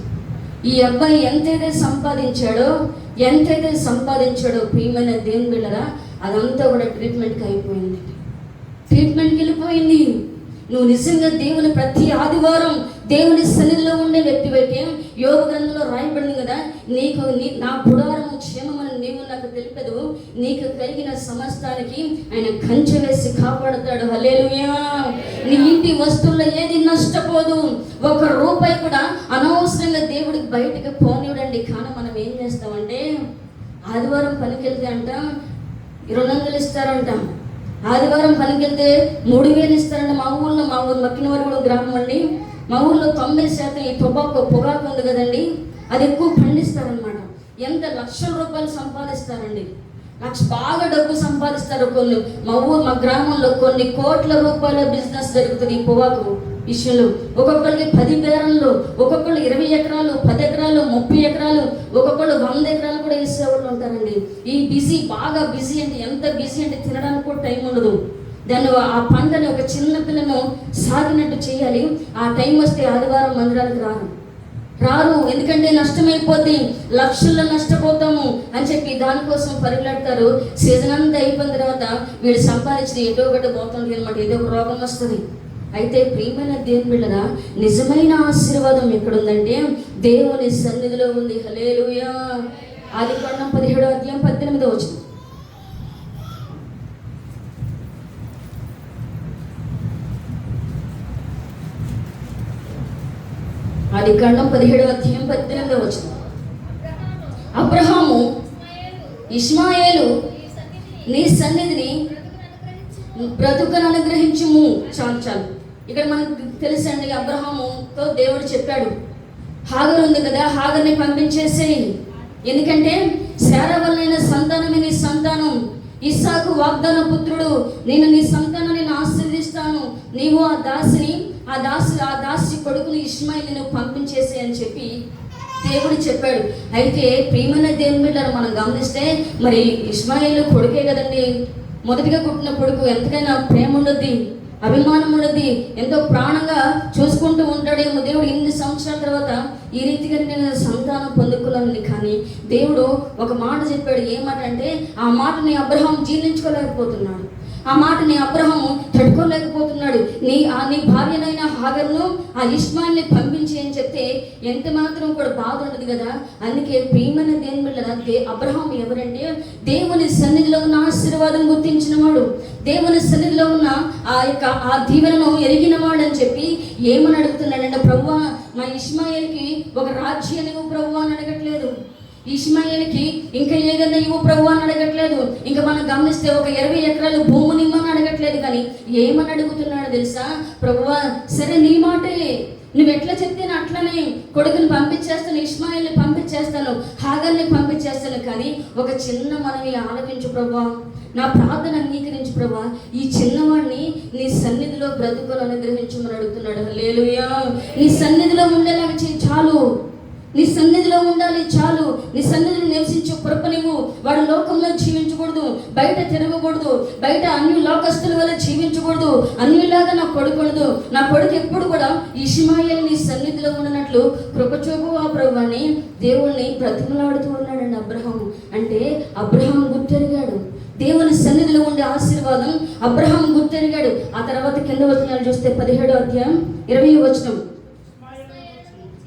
ఈ అబ్బాయి ఎంతైతే సంపాదించాడో ప్రియమైన దేవుని బిడ్డరా, అదంతా కూడా ట్రీట్మెంట్కి అయిపోయింది, ట్రీట్మెంట్కి వెళ్ళిపోయింది. నువ్వు నిజంగా దేవుని ప్రతి ఆదివారం దేవుని సన్నిధిలో ఉండే వ్యక్తి అయితే యోగ గ్రంథంలో రాయబడింది కదా, నా గుడారము క్షేమమని నీవు నాకు తెలిపదు, నీకు కలిగిన సమస్తానికి ఆయన కంచె వేసి కాపాడుతాడు. హల్లెలూయా. నీ ఇంటి వస్తువుల్లో ఏది నష్టపోదు, 1 రూపాయి కూడా అనవసరంగా దేవుడికి బయటకు పోనివ్వడండి. కానీ మనం ఏం చేస్తామంటే, ఆదివారం పనికి వెళ్తే అంట 200 ఇస్తారంట, ఆదివారం పనికి వెళ్తే 3,000 ఇస్తారంట. మా ఊళ్ళో మక్కినవారిగూడెం గ్రామం అండి, మా ఊళ్ళో 90% ఈ పొగాకు ఉంది కదండి, అది ఎక్కువ పండిస్తారనమాట. ఎంత లక్షల రూపాయలు సంపాదిస్తారండి. బాగా డబ్బు సంపాదిస్తారు. మా గ్రామంలో కొన్ని కోట్ల రూపాయల బిజినెస్ జరుగుతుంది ఈ పొగాకు విషయంలో. ఒక్కొక్కరికి 10 బేరలు, ఒక్కొక్కరు 20 ఎకరాలు, 10 ఎకరాలు, 30 ఎకరాలు, ఒక్కొక్కరు 100 ఎకరాలు కూడా వేసేవాళ్ళు ఉంటారండి. ఈ బాగా బిజీ అంటే ఎంత బిజీ అంటే తినడానికి కూడా టైం ఉండదు. దాన్ని ఆ పంటని ఒక చిన్న పిల్లను సాగినట్టు చేయాలి. ఆ టైం వస్తే ఆదివారం మందిరానికి రారు, ఎందుకంటే నష్టమైపోద్ది, లక్షల్లో నష్టపోతాము అని చెప్పి దానికోసం పరిగెడతారు. సీజన్ అంతా అయిపోయిన తర్వాత వీడు సంపాదించి ఏదో ఒకటి పోతుంది అనమాట, ఏదో ఒక రోగం వస్తుంది. అయితే ప్రియమైన దేవుని బిడ్డరా, నిజమైన ఆశీర్వాదం ఎక్కడుందంటే దేవుని సన్నిధిలో ఉంది. హల్లెలూయా. ఆదికాండం 17వ అధ్యాయం 18వ వచనం. ఆదికాండం 17వ అధ్యాయం 18వ వచనం. అబ్రహాము ఇష్మాయేలు నీ సన్నిధిని బ్రతుకను అనుగ్రహించుము. చాలు. ఇక్కడ మనకు తెలుసండి, అబ్రహాముతో దేవుడు చెప్పాడు, హాగరు ఉంది కదా, హాగర్ని పంపించేసేయి, ఎందుకంటే శారా వలన సంతానమే నీ సంతానం, ఇస్సాకు వాగ్దాన పుత్రుడు, నేను నీ సంతానాన్ని ఆశీర్వదిస్తాను, నీవు ఆ దాసి కొడుకుని ఇష్మాయిల్ని పంపించేసే అని చెప్పి దేవుడు చెప్పాడు. అయితే ప్రియమైన దేవుని బిడ్డలు మనం గమనిస్తే, మరి ఇష్మాయిల్ కొడుకే కదండి, మొదటిగా పుట్టిన కొడుకు, ఎంతకైనా ప్రేమ ఉండద్ది, అభిమానం ఉండద్ది, ఎంతో ప్రాణంగా చూసుకుంటూ ఉంటాడేమో. దేవుడు ఇన్ని సంవత్సరాల తర్వాత ఈ రీతిగా నేను సంతానం పొందుకున్నాను. కానీ దేవుడు ఒక మాట చెప్పాడు. ఏ మాట అంటే, ఆ మాటని అబ్రహాం జీర్ణించుకోలేకపోతున్నాడు, ఆ మాటని అబ్రహాము తట్టుకోలేకపోతున్నాడు. నీ భార్యనైనా హాగర్ను ఆ ఇష్మాయిల్ని పంపించి అని చెప్తే ఎంత మాత్రం కూడా బాధ ఉండదు కదా. అందుకే ప్రియమైన దేవుని బిడ్డలారా, అబ్రహాం ఎవరంటే దేవుని సన్నిధిలో ఉన్న ఆశీర్వాదం గుర్తించిన వాడు, దేవుని సన్నిధిలో ఉన్న ఆ దీవెనను ఎరిగినవాడు అని చెప్పి ఏమని అడుగుతున్నాడంటే, ప్రభువా మా ఇష్మాయిల్కి ఒక రాజ్యాన్ని ఇవ్వు ప్రభువా అని అడగట్లేదు, ఇష్మాయిల్కి ఇంకా ఏదైనా ఇవ్వు ప్రభు అని అడగట్లేదు, ఇంకా మనం గమనిస్తే ఒక 20 ఎకరాలు భూమిని ఇవ్వని అడగట్లేదు. కానీ ఏమని అడుగుతున్నాడు తెలుసా, ప్రభువా సరే నీ మాటే, నువ్వు ఎట్లా చెప్తే అట్లనే కొడుకుని పంపించేస్తాను, ఇష్మాయిల్ని పంపించేస్తాను, హాగర్ని పంపించేస్తాను, కానీ ఒక చిన్న మనవి ఆలకించు ప్రభువా, నా ప్రార్థన అంగీకరించు ప్రభువా, ఈ చిన్నవాడిని నీ సన్నిధిలో బ్రతుకులు అనుగ్రహించమని అడుగుతున్నాడు. హల్లెలూయా. నీ సన్నిధిలో ఉండేలాగా చేయి చాలు, నీ సన్నిధిలో ఉండాలి చాలు, నీ సన్నిధిలో నివసించే కృప నువ్వు. వాడు లోకంలో జీవించకూడదు, బయట తిరగకూడదు, బయట అన్ని లోకస్తుల వల్ల జీవించకూడదు, అన్నిలాగా నా కొడుకు నా కొడుకు ఎప్పుడు కూడా ఇష్మాయిల్ నీ సన్నిధిలో ఉన్నట్లు కృపచూపు ఆ ప్రభువాన్ని దేవుణ్ణి బ్రతిమలాడుతూ ఉన్నాడండి అబ్రహాం. అంటే అబ్రహాం గుర్తెరిగాడు దేవుని సన్నిధిలో ఉండే ఆశీర్వాదం, అబ్రహాం గుర్తెరిగాడు. ఆ తర్వాత కింద వచనాలు చూస్తే 17వ అధ్యాయం 20వ వచనం.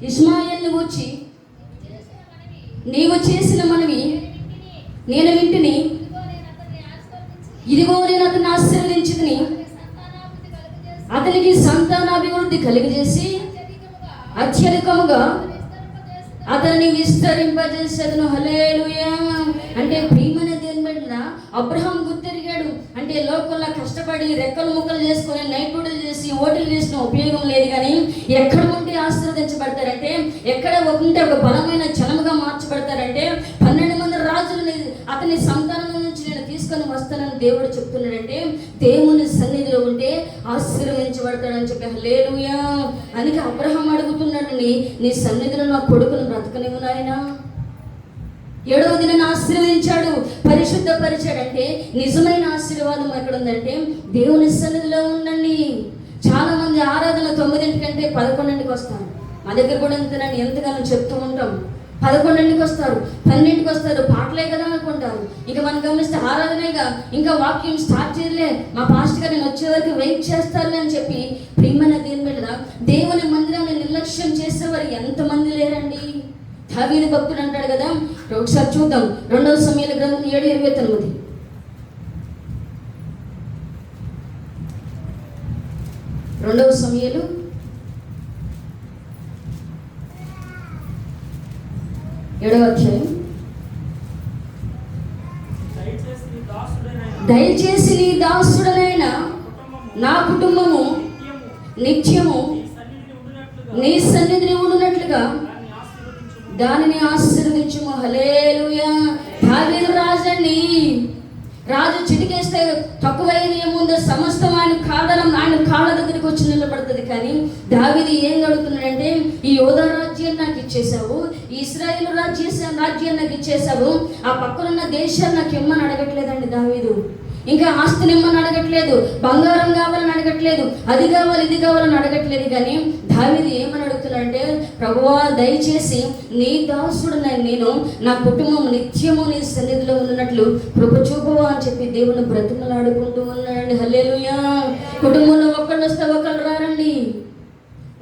ఇష్మాయిల్ని వచ్చి నీవు చేసిన మనవి నేను వింటిని, ఇదిగో నేను అతన్ని ఆశీర్వదించితిని, అతనికి సంతానాభివృద్ధి కలిగజేసి అత్యధికముగా అతన్ని విస్తరింపజేసేదను. హల్లెలూయా. అంటే ప్రియమైన దేవుని బిడ్డలారా, అబ్రహాం గుర్తెరిగాడు. అంటే లోకంలో కష్టపడి రెక్కలు ముక్కలు చేసుకొని నైట్ డ్యూటీలు చేసి ఓటీలు చేసిన ఉపయోగం లేదు. కానీ ఎక్కడ ఉంటే ఆశీర్వదించబడతారంటే, ఎక్కడ ఉంటే ఒక బలమైన జనముగా మార్చబడతారంటే, 12 మంది రాజులని అతని సంతానం నుంచి నేను తీసుకొని వస్తానని దేవుడు చెప్తున్నాడంటే, దేవుని సన్నిధిలో ఉంటే ఆశీర్వదించబడతాడని చెప్పి. హల్లెలూయా. అందుకే అబ్రహాం అడుగుతున్నాడని, నీ సన్నిధిలో నా కొడుకును బ్రతకనివ్వు నాయనా. 7వ దినాన్ని ఆశీర్వదించాడు, పరిశుద్ధపరిచాడంటే నిజమైన ఆశీర్వాదం ఎక్కడ ఉందంటే దేవుని సన్నిధిలో ఉండండి. చాలా మంది ఆరాధన 9 కంటే 11 వస్తారు. మా దగ్గర కూడా ఎంతనండి, ఎంతగానో చెప్తూ ఉంటాం. 11 వస్తారు, 12 వస్తారు, పాటలే కదా అనుకుంటారు. ఇంకా మనం గమనిస్తే ఆరాధనేగా, ఇంకా వాక్యం స్టార్ట్ చేయలే, మా పాస్టర్ గారు నేను వచ్చే వరకు వెయిట్ చేస్తారులే అని చెప్పి ప్రియమైన దేవుని బిడ్డలారా, దేవుని మందిరాన్ని నిర్లక్ష్యం చేసేవారు ఎంతమంది లేరండి. దావీదు భక్తుడు అంటాడు కదా, ఒకసారి చూద్దాం 2వ సమూయేలు గ్రంథం 7:29. 2వ సమూయేలు 7వ అధ్యాయం. దయచేసి నీ దాసుడనైన నా కుటుంబము నిత్యము నీ సన్నిధిని ఉండునట్లుగా దానిని ఆశీర్వదించుము. హల్లెలూయా. దావీదు రాజండి, రాజు చిటికేస్తే తక్కువైన ఏముందో సమస్తం ఆయన కాళ్ళ దగ్గరికి వచ్చి నిలబడుతుంది. కానీ దావీదు ఏం అడుగుతున్నాడంటే, ఈ యోధా రాజ్యాన్ని నాకు ఇచ్చేసావు, ఈ ఇశ్రాయేలు రాజ్యాన్ని నాకు ఇచ్చేసావు, ఆ పక్కనున్న దేశాన్ని నాకు ఇమ్మని అడగట్లేదండి దావీదు. ఇంకా ఆస్తిని ఇమ్మని అడగట్లేదు, బంగారం కావాలని అడగట్లేదు, అది కావాలి ఇది కావాలని అడగట్లేదు. కానీ దావీదు ఏమని అడుగుతున్నాడంటే, ప్రభువా దయచేసి నీ దాసుడు నేను, నా కుటుంబం నిత్యము నీ సన్నిధిలో ఉన్నట్లు కృప చూపవా అని చెప్పి దేవుని బ్రతిమలాడుకుంటూ ఉన్నాడండి. హల్లెలూయా. కుటుంబంలో ఒకళ్ళు వస్తే ఒకళ్ళు రారండి.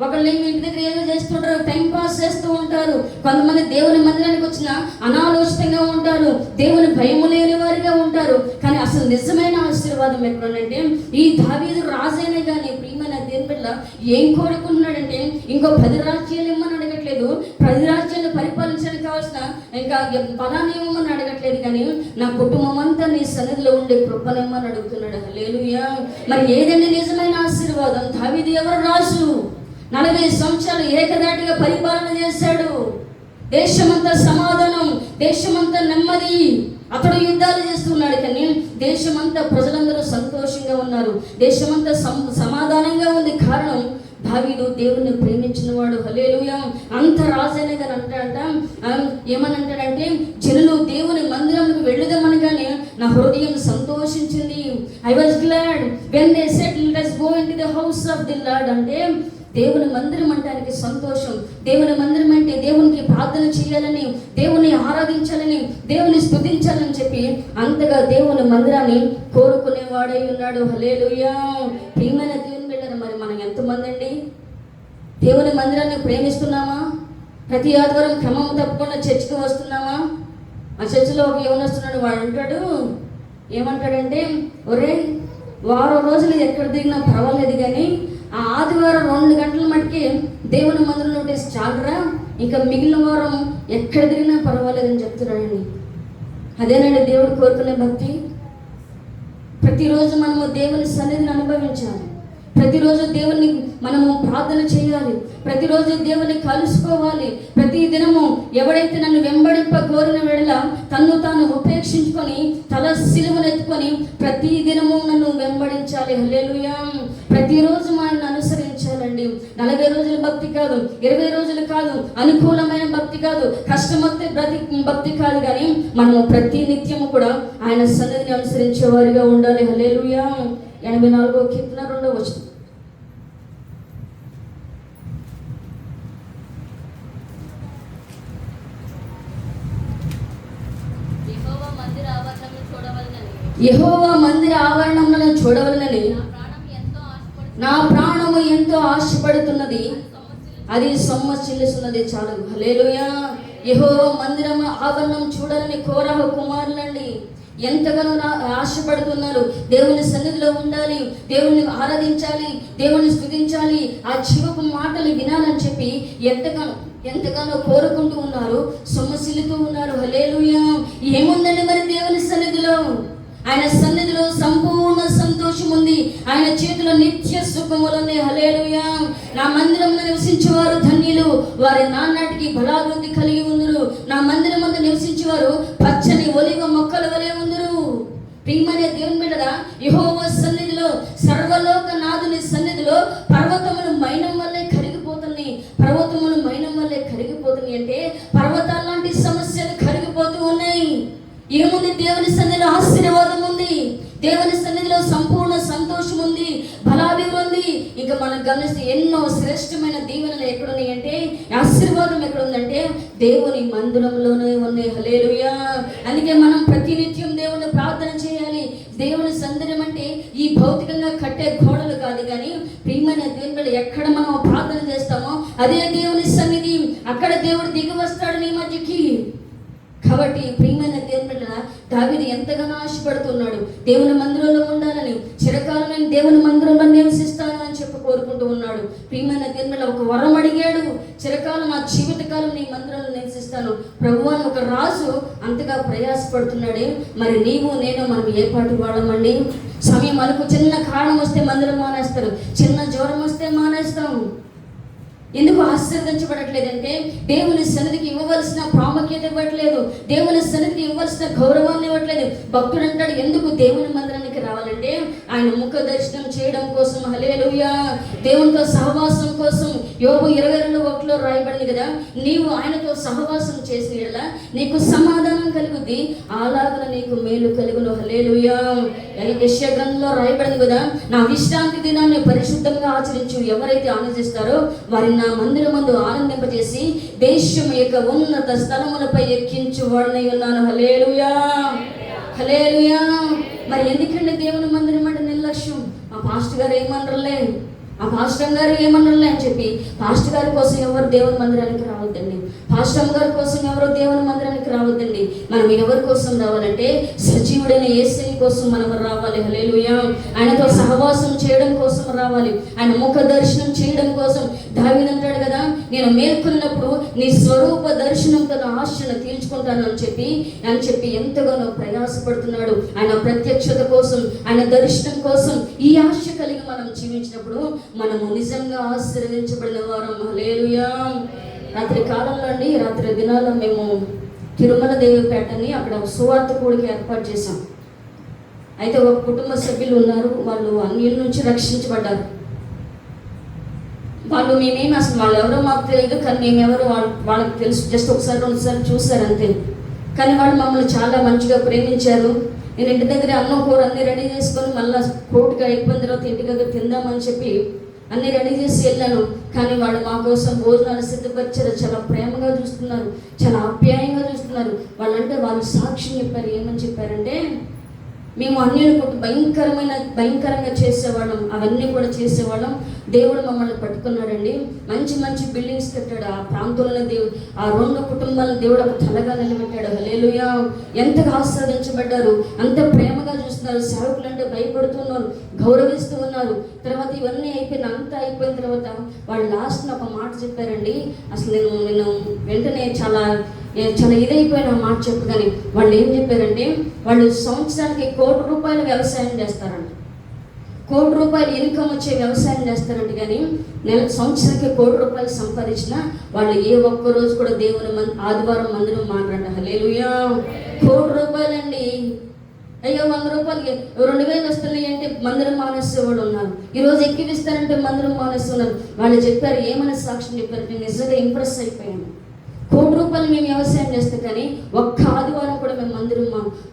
ఒకళ్ళు ఇంటి దగ్గర ఏదో చేస్తుంటారు, టైం పాస్ చేస్తూ ఉంటారు. కొంతమంది దేవుని మందిరానికి వచ్చిన అనాలోచితంగా ఉంటారు, దేవుని భయము లేని వారిగా ఉంటారు. కానీ అసలు నిజమైన ఆశీర్వాదం ఎక్కడంటే, ఈ దావీదు రాజైనా కానీ ప్రియమైన దేవుని బిడ్డ ఏం కోరుకుంటున్నాడంటే, ఇంకో 10 రాజ్యాలు ఇమ్మని అడగట్లేదు, 10 రాజ్యాలను పరిపాలించడానికి కావాల్సిన ఇంకా బలాన్ని ఇవ్వమని అడగట్లేదు. కానీ నా కుటుంబం అంతా నీ సన్నిధిలో ఉండే కృపనిమ్మని అడుగుతున్నాడు. హల్లెలూయా. మరి ఏదండి నిజమైన ఆశీర్వాదం? దావీదు ఎవరు రాజు, 40 సంవత్సరాలు ఏకదాటిగా పరిపాలన చేశాడు. దేశమంతా సమాధానం, దేశమంతా నెమ్మది. అతడు యుద్ధాలు చేస్తున్నాడు, కానీ దేశమంతా ప్రజలందరూ సంతోషంగా ఉన్నారు, దేశమంతా సమాధానంగా ఉంది. కారణం దావీదు దేవుణ్ణి ప్రేమించిన వాడు. హల్లెలూయా. అంత రాజైనా కానీ ఏమని అంటాడంటే, జనులు దేవుని మందిరంకు వెళ్ళుదామనగానే నా హృదయం సంతోషించింది. I was glad when they said let's go into the house of the lord. అంటే దేవుని మందిరం అంటానికి సంతోషం. దేవుని మందిరం అంటే దేవునికి ప్రార్థన చేయాలని, దేవుని ఆరాధించాలని, దేవుని స్తుతించాలని చెప్పి అంతగా దేవుని మందిరాన్ని కోరుకునేవాడై ఉన్నాడు. హల్లెలూయా. ప్రియమైన దేవుని బిడ్డలారా, మరి మనం ఎంతమంది అండి దేవుని మందిరాన్ని ప్రేమిస్తున్నామా? ప్రతి ఆదివారం క్రమం తప్పకుండా చర్చికి వస్తున్నామా? ఆ చర్చిలో ఒక యవనస్తున్నాడు, వాడు అంటాడు, ఏమంటాడంటే, ఒరే వారం రోజులు ఎక్కడ దిగినా పర్వాలేదు, కానీ ఆ ఆదివారం 2 గంటల మటుకి దేవుని మందిరంలో ఉంటే చాలరా, ఇంకా మిగిలిన వారం ఎక్కడ తిరిగినా పర్వాలేదని చెప్తున్నాడండి. అదేనండి దేవుడు కోరుకునే భక్తి. ప్రతిరోజు మనము దేవుని సన్నిధిని అనుభవించాలి, ప్రతిరోజు దేవుని మనము ప్రార్థన చేయాలి, ప్రతిరోజు దేవుని కలుసుకోవాలి. ప్రతి దినము ఎవడైతే నన్ను వెంబడింప కోరిన వేళ తన్ను తాను ఉపేక్షించుకొని తల సిలువనెత్తుకొని ప్రతి దినము నన్ను వెంబడించాలి. హల్లెలూయా. ప్రతిరోజు మనల్ని అనుసరించాలండి. 40 రోజుల భక్తి కాదు, 20 రోజులు కాదు, అనుకూలమైన భక్తి కాదు, కష్టమొత్తే భక్తి కాదు, కానీ మనము ప్రతి నిత్యము కూడా ఆయన సన్నిధిని అనుసరించే వారిగా ఉండాలి. హల్లెలూయా. 84వ కీర్తన 2వ వచనం. యెహోవా మందిర ఆవరణములను చూడవలనని నా ప్రాణము ఎంతో ఆశపడుతున్నది, అది సొమ్మసిల్లుతున్నది. చాలు. హల్లెలూయా. యెహోవా మందిరం ఆవరణం చూడాలని కోరహ కుమారులండి ఎంతగానో ఆశపడుతున్నారు. దేవుని సన్నిధిలో ఉండాలి, దేవుణ్ణి ఆరాధించాలి, దేవుణ్ణి స్తుతించాలి, ఆ చివపు మాటలు వినాలని చెప్పి ఎంతగానో కోరుకుంటూ ఉన్నారు, సొమ్మసిల్లుతూ ఉన్నారు. హల్లెలూయా. ఏముందండి మరి దేవుని సన్నిధిలో? ఆయన సన్నిధిలో సంపూర్ణ సంతోషం ఉంది, ఆయన చేతిలో నిత్య సుఖములున్నాయి. హల్లెలూయా. నా మందిరంలో నివసించేవారు ధన్యులు, వారి నానాటికి బలాభివృద్ధి కలిగి ఉందరు. నా మందిరం ముందు నివసించేవారు పచ్చని ఒలివ మొక్కల వలె ఉందరు. ప్రియమైన దేవుని బిడ్డలారా, యెహోవా సన్నిధిలో, సర్వలోక నాథుని సన్నిధిలో పర్వతములు మైనం వల్లే కరిగిపోతున్నాయి. పర్వతములు మైనం వల్లే కరిగిపోతున్నాయి అంటే పర్వతాల లాంటి సమస్యలు కరిగిపోతూ ఉన్నాయి. ఏముంది? దేవుని సన్నిధిలో ఆశీర్వాదం ఉంది, దేవుని సన్నిధిలో సంపూర్ణ సంతోషం ఉంది, బలాభివృద్ధి. ఇంకా మనం గమనిస్తే ఎన్నో శ్రేష్టమైన దీవెనలు ఎక్కడున్నాయి అంటే, ఆశీర్వాదం ఎక్కడుందంటే దేవుని మందిరంలోనే ఉన్నాయి. హల్లెలూయా. అందుకే మనం ప్రతినిత్యం దేవుని ప్రార్థన చేయాలి. దేవుని సన్నిధి అంటే ఈ భౌతికంగా కట్టే గోడలు కాదు, కానీ ప్రియమైన దేవుని ఎక్కడ మనం ప్రార్థన చేస్తామో అదే దేవుని సన్నిధి. అక్కడ దేవుడు దిగి వస్తాడు నీ మధ్యకి. కాబట్టి ప్రియమైన దేవుని దావీదు ఎంతగానో ఆశపడుతున్నాడు, దేవుని మందిరంలో ఉండాలని, చిరకాలం నేను దేవుని మందిరంలో నివసిస్తాను అని చెప్పి కోరుకుంటూ ఉన్నాడు. ప్రియమైన దేవుని ఒక వరం అడిగాడు, చిరకాలం నా జీవితకాలం నీ మందిరంలో నివసిస్తాను ప్రభువా అని. ఒక రాజు అంతగా ప్రయాసపడుతున్నాడే, మరి నీవు నేను మనం ఏ పాటు వాడమండి? సమయం అనుకు చిన్న కారణం వస్తే మందిరం మానేస్తారు, చిన్న జ్వరం వస్తే మానేస్తాం. ఎందుకు ఆశీర్వదించబడట్లేదంటే దేవుని సన్నిధికి ఇవ్వవలసిన ప్రాముఖ్యత ఇవ్వట్లేదు, దేవుని సన్నిధికి ఇవ్వవలసిన గౌరవాన్ని ఇవ్వట్లేదు. భక్తుడు అంటాడు, ఎందుకు దేవుని మందిరానికి రావాలంటే ఆయన ముఖ దర్శనం చేయడం కోసం, హల్లెలూయా, దేవునితో సహవాసం కోసం. యోబు 22:1 రాయబడింది కదా, నీవు ఆయనతో సహవాసం చేసిన యెడల నీకు సమాధానం కలుగుద్ది, అలాగన నీకు మేలు కలుగును. హల్లెలూయా. యెషయా గ్రంథంలో రాయబడింది కదా, నా విశ్రాంతి దినాన్ని పరిశుద్ధంగా ఆచరించు, ఎవరైతే ఆనందిస్తారో వారిని నా మందిరమందు ఆనందింపజేసి దేశం యొక్క ఉన్నత స్థలములపై ఎక్కించు వాడినై ఉన్నాను. హల్లెలూయా, హల్లెలూయా. మరి ఎందుకండి దేవుని మందిరం అంటే నిర్లక్ష్యం? మా పాస్టర్ గారు ఏమనరులే, ఆ పాస్టర్ గారు ఏమనరులే అని చెప్పి పాస్టర్ గారి కోసం ఎవరు దేవుని మందిరానికి రావద్దండి, పాస్టర్ గారి కోసం ఎవరు దేవుని మందిరానికి రావద్దండి. మనం ఎవరి కోసం రావాలంటే సజీవుడైన యేసయ్య కోసం మనం రావాలి. హల్లెలూయా. ఆయనతో సహవాసం చేయడం కోసం రావాలి, ఆయన ముఖ దర్శనం చేయడం కోసం. దావీదు అంటాడు కదా, నేను మేల్కొన్నప్పుడు నీ స్వరూప దర్శనంతో నా ఆశను తీర్చుకుంటాను అని చెప్పి ఎంతగానో ప్రయాసపడుతున్నాడు. ఆయన ప్రత్యక్షత కోసం, ఆయన దర్శనం కోసం ఈ ఆశ కలిగి మనం జీవించినప్పుడు మనము నిజంగా ఆశీర్వదించబడిన వారం. హల్లెలూయా. రాత్రి కాలంలో అండి, రాత్రి దినాల్లో మేము తిరుమల దేవిపేటని అక్కడ సువార్త కూడికి ఏర్పాటు చేశాం. అయితే ఒక కుటుంబ సభ్యులు ఉన్నారు, వాళ్ళు అన్యుల నుంచి రక్షించబడ్డారు. మేమేమి అసలు వాళ్ళు ఎవరో మాకు తెలియదు, కానీ మేమెవరో వాళ్ళకి తెలుసు, జస్ట్ ఒకసారి 2 సార్లు చూశారు అంతే. కానీ వాళ్ళు మమ్మల్ని చాలా మంచిగా ప్రేమించారు. నేను ఇంటి దగ్గర అన్నం కూర అన్నీ రెడీ చేసుకొని మళ్ళీ కోర్టుగా అయిపోయిన తర్వాత ఇంటి దగ్గర తిందామని చెప్పి అన్నీ రెడీ చేసి వెళ్ళాను. కానీ వాళ్ళు మా కోసం భోజనాలు సిద్ధపరిచారు, చాలా ప్రేమగా చూస్తున్నారు, చాలా ఆప్యాయంగా చూస్తున్నారు. వాళ్ళు సాక్ష్యం చెప్పారు. ఏమని చెప్పారంటే, మేము అన్యులు భయంకరంగా చేసేవాళ్ళం, అవన్నీ కూడా చేసేవాళ్ళం, దేవుడు మమ్మల్ని పట్టుకున్నాడండి, మంచి మంచి బిల్డింగ్స్ కట్టాడు, ఆ ప్రాంతంలో దేవుడు ఆ 2 కుటుంబాలను దేవుడు ఒక తలగా నిలబెట్టాడు. హల్లెలూయా. ఎంతగా ఆస్వాదించబడ్డారు, అంత ప్రేమగా చూస్తున్నారు, సేవకులు అంటే భయపడుతున్నారు, గౌరవిస్తూ ఉన్నారు. తర్వాత ఇవన్నీ అంతా అయిపోయిన తర్వాత వాళ్ళు లాస్ట్ని ఒక మాట చెప్పారండి. అసలు నేను వెంటనే చాలా ఇదైపోయిన మాట చెప్పగానే వాళ్ళు ఏం చెప్పారంటే, వాళ్ళు సంవత్సరానికి ₹1,00,00,000 వ్యవసాయం చేస్తారంట, ₹1,00,00,000 ఇన్కమ్ వచ్చే వ్యవసాయం చేస్తారంట. కానీ సంవత్సరానికి ₹1,00,00,000 సంపాదించిన వాళ్ళు ఏ ఒక్క రోజు కూడా దేవుని ఆదివారం మందిరం మాట్లాడంట. హల్లెలూయా. ₹1,00,00,000 అండి. అయ్యో ₹100 2,000 వస్తున్నాయి అంటే మందిరం మానేసేవాడు ఉన్నారు, ఈరోజు ఎక్కివిస్తారంటే మందిరం మానేస్తున్నారు. వాళ్ళు చెప్పారు, ఏమని సాక్ష్యం చెప్పారంటే, నిజంగా ఇంప్రెస్ అయిపోయాను. ₹1,00,00,000 మేము వ్యవసాయం చేస్తాం, కానీ ఒక్క ఆదివారం కూడా మేము మందిరం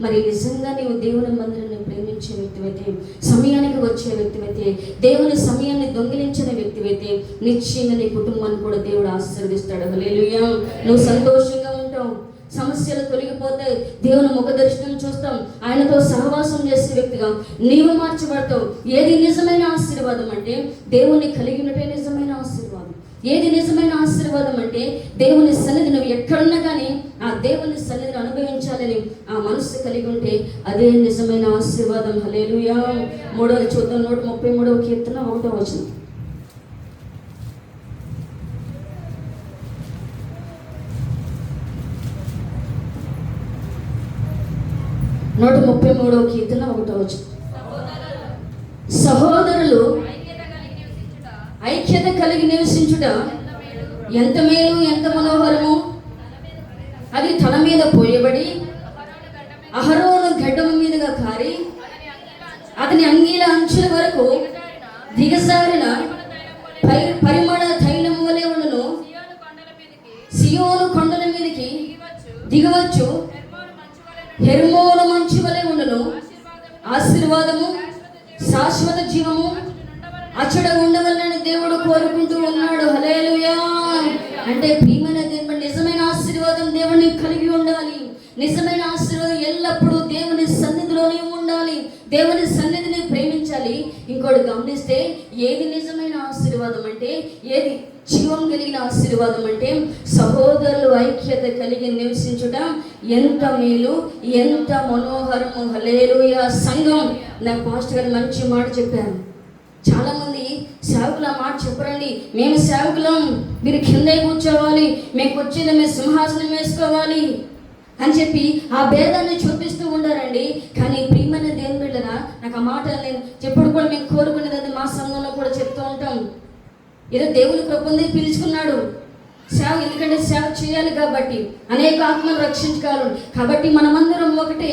మరి నిజంగా నీవు దేవుని మందిరాన్ని ప్రేమించే వ్యక్తివైతే, సమయానికి వచ్చే వ్యక్తివైతే, దేవుని సమయాన్ని దొంగిలించిన వ్యక్తివైతే నిశ్చయంగా నీ కుటుంబాన్ని కూడా దేవుడు ఆశీర్వదిస్తాడు. హల్లెలూయా. నువ్వు సంతోషంగా ఉంటావు, సమస్యలు తొలగిపోతాయి, దేవుని ముఖ దర్శనం చూస్తాం, ఆయనతో సహవాసం చేసే వ్యక్తిగా నీవు మార్చబడతావు. ఏది నిజమైన ఆశీర్వాదం అంటే దేవుని కలిగి ఉన్నటే నిజమైన ఆశీర్వాదం. ఏది నిజమైన ఆశీర్వాదం అంటే దేవుని సన్నిధి నువ్వు ఎక్కడున్నా కానీ ఆ దేవుని సన్నిధిని అనుభవించాలని ఆ మనస్సు కలిగి ఉంటే అదే నిజమైన ఆశీర్వాదం. హల్లెలూయా. 3వ చూద్దాం, 133వ కీర్తన 1వ వచనం. 133వ కీర్తన 1వ వచనం. సహోదరులు ఐక్యత కలిగి నివసించుట ఎంత మేలు, ఎంత మనోహరము. అది తల మీద పోయబడి అహరోను గడ్డము మీదుగా కారి అతని అంగీల అంచుల వరకు దిగజారిన పరిమళ తైలము వలె ఉండును. సియోను కొండల మీదకి దిగవచ్చు, హెర్మోను మంచు వలె ఉండును. ఆశీర్వాదము, శాశ్వత జీవము అచ్చడ ఉండవల్లని దేవుడు కోరుకుంటూ ఉన్నాడు. హల్లెలూయా. అంటే ప్రియమైన దేవుని నిజమైన ఆశీర్వాదం దేవుని కలిగి ఉండాలి. నిజమైన ఆశీర్వాదం ఎల్లప్పుడూ దేవుని సన్నిధిలోనే ఉండాలి, దేవుని సన్నిధిని ప్రేమించాలి. ఇంకోటి గమనిస్తే, ఏది నిజమైన ఆశీర్వాదం అంటే, ఏది జీవం కలిగిన ఆశీర్వాదం అంటే, సహోదరులు ఐక్యత కలిగి నివసించుట ఎంత మేలు, ఎంత మనోహరము. హల్లెలూయా. సంఘం, నాకు పాస్టర్ గారు మంచి మాట చెప్పారు. చాలా మంది సేవకులు ఆ మాట చెప్పరండి, మేము సేవకులం, మీరు కిందే కూర్చోవాలి, మేము కూర్చొని మేము సింహాసనం వేసుకోవాలి అని చెప్పి ఆ భేదాన్ని చూపిస్తూ ఉండారండి. కానీ ప్రియమైన దేవుని బిడ్డరా, నాకు ఆ మాట నేను చెప్పుడు కూడా మేము కోరుకునేది మా సంఘంలో కూడా చెప్తూ ఉంటాం. ఏదో దేవుని కృప ఉంది పిలుచుకున్నాడు సేవ, ఎందుకంటే సేవ చేయాలి కాబట్టి, అనేక ఆత్మలు రక్షించగలరు కాబట్టి మనమందరం ఒకటే,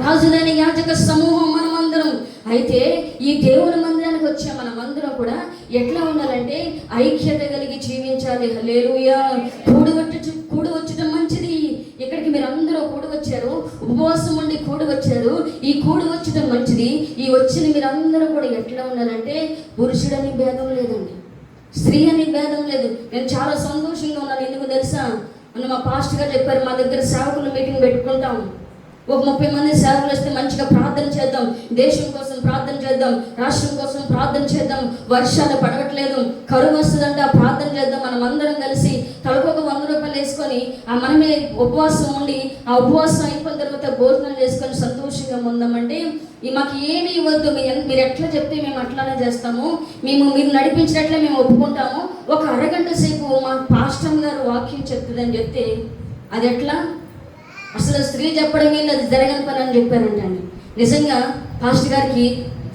రాజులైన యాజక సమూహం మనమందరం. అయితే ఈ దేవుని మందిరానికి వచ్చే మనమందరం కూడా ఎట్లా ఉండాలంటే ఐక్యత కలిగి జీవించాలి. హల్లెలూయా. కూడి వచ్చటం మంచిది. ఇక్కడికి మీరు అందరూ కూడి వచ్చారు, ఉపవాసం ఉండి కూడి వచ్చారు. ఈ కూడి వచ్చటం మంచిది. ఈ వచ్చిన మీరందరూ కూడా ఎట్లా ఉండాలంటే పురుషుడని భేదం లేదండి, స్త్రీ అని భేదం లేదు. నేను చాలా సంతోషంగా ఉన్నాను. ఎందుకు తెలుసా, మొన్న మా పాస్టర్ గారు చెప్పారు, మా దగ్గర సేవకులు మీటింగ్ పెట్టుకుంటాం, ఒక 30 మంది సేవకులు వస్తే మంచిగా ప్రార్థన చేద్దాం, దేశం కోసం ప్రార్థన చేద్దాం, రాష్ట్రం కోసం ప్రార్థన చేద్దాం, వర్షాలు పడవట్లేదు, కరువు వస్తుందంటే ఆ ప్రార్థన చేద్దాం. మనం అందరం కలిసి తలకొక 100 రూపాయలు వేసుకొని మనమే ఉపవాసం ఉండి ఆ ఉపవాసం అయిపోయిన తర్వాత భోజనం చేసుకొని సంతోషంగా ఉందామంటే మాకు ఏమీ ఇవ్వద్దు, మీరు ఎట్లా చెప్తే మేము అట్లానే చేస్తాము, మీరు నడిపించినట్లే మేము ఒప్పుకుంటాము. ఒక అరగంట సేపు మా పాస్టర్ గారు వాక్యం చెప్తుందని చెప్తే అది ఎట్లా, అసలు స్త్రీ చెప్పడమే అది జరగని పని అని చెప్పారంటండి. నిజంగా పాస్టర్ గారికి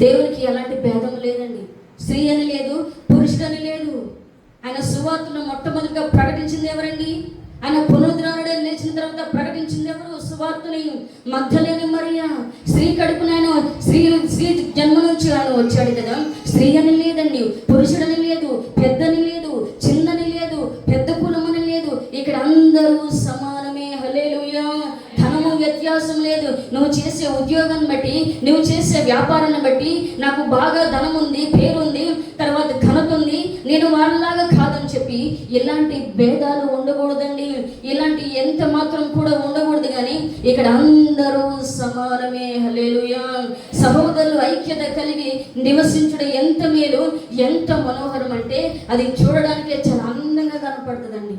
దేవునికి ఎలాంటి భేదం లేదండి, స్త్రీ అని లేదు, పురుషుడని లేదు. ఆయన సువార్తను మొట్టమొదటిగా ప్రకటించింది ఎవరండి? ఆయన పునరుద్ధరణుడే లేచిన తర్వాత ప్రకటించింది ఎవరు? సువార్తని. మగ్దలేని మరియ, స్త్రీ కడుపున ఆయన స్త్రీ జన్మ నుంచి ఆయన వచ్చాడు కదా. స్త్రీ అని లేదండి, పురుషుడని లేదు, పెద్దని లేదు, చిన్నని లేదు, పెద్ద కులమని లేదు. ఇక్కడ అందరూ సమానమే. హల్లెలూయా. ధనము వ్యత్యాసం లేదు. నువ్వు చేసే ఉద్యోగాన్ని బట్టి, నువ్వు చేసే వ్యాపారాన్ని బట్టి, నాకు బాగా ధనం ఉంది, పేరుంది, తర్వాత ఘనత ఉంది, నేను వాళ్ళలాగా కాదని చెప్పి ఇలాంటి భేదాలు ఉండకూడదండి. ఇలాంటి ఎంత మాత్రం కూడా ఉండకూడదు. కానీ ఇక్కడ అందరూ సమానమే. హల్లెలూయా. సహోదరులు ఐక్యత కలిగి నివసించడం ఎంత మేలు, ఎంత మనోహరం అంటే అది చూడడానికి చాలా అందంగా కనపడుతుందండి.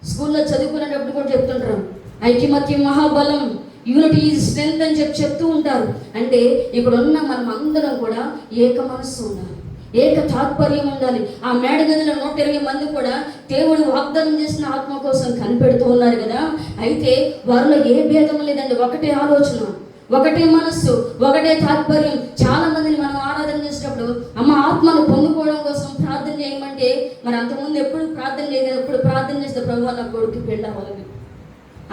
స్కూల్లో చదువుకునేటప్పుడు కూడా చెప్తుంటారు, ఐకమత్యం మహాబలం, యూనిటీ ఈజ్ స్ట్రెంగ్త్ అని చెప్తూ ఉంటారు. అంటే ఇక్కడ ఉన్న మనం అందరం కూడా ఏక మనస్సు ఉండాలి, ఏక తాత్పర్యం ఉండాలి. ఆ మేడ గదిలో 120 మంది కూడా దేవుడు వాగ్దానం చేసిన ఆత్మ కోసం కనిపెడుతూ ఉన్నారు కదా. అయితే వారిలో ఏ భేదం లేదండి, ఒకటే ఆలోచన, ఒకటే మనస్సు, ఒకటే తాత్పర్యం. చాలా మందిని మనం ఆరాధన చేసేటప్పుడు అమ్మ ఆత్మను పొందుకోవడం కోసం ప్రార్థన చేయమంటే మరి అంతకుముందు ఎప్పుడు ప్రార్థన లేదు. ఎప్పుడు ప్రార్థన చేస్తే ప్రభు నా కొడుకు పెళ్ళి అవ్వాలని,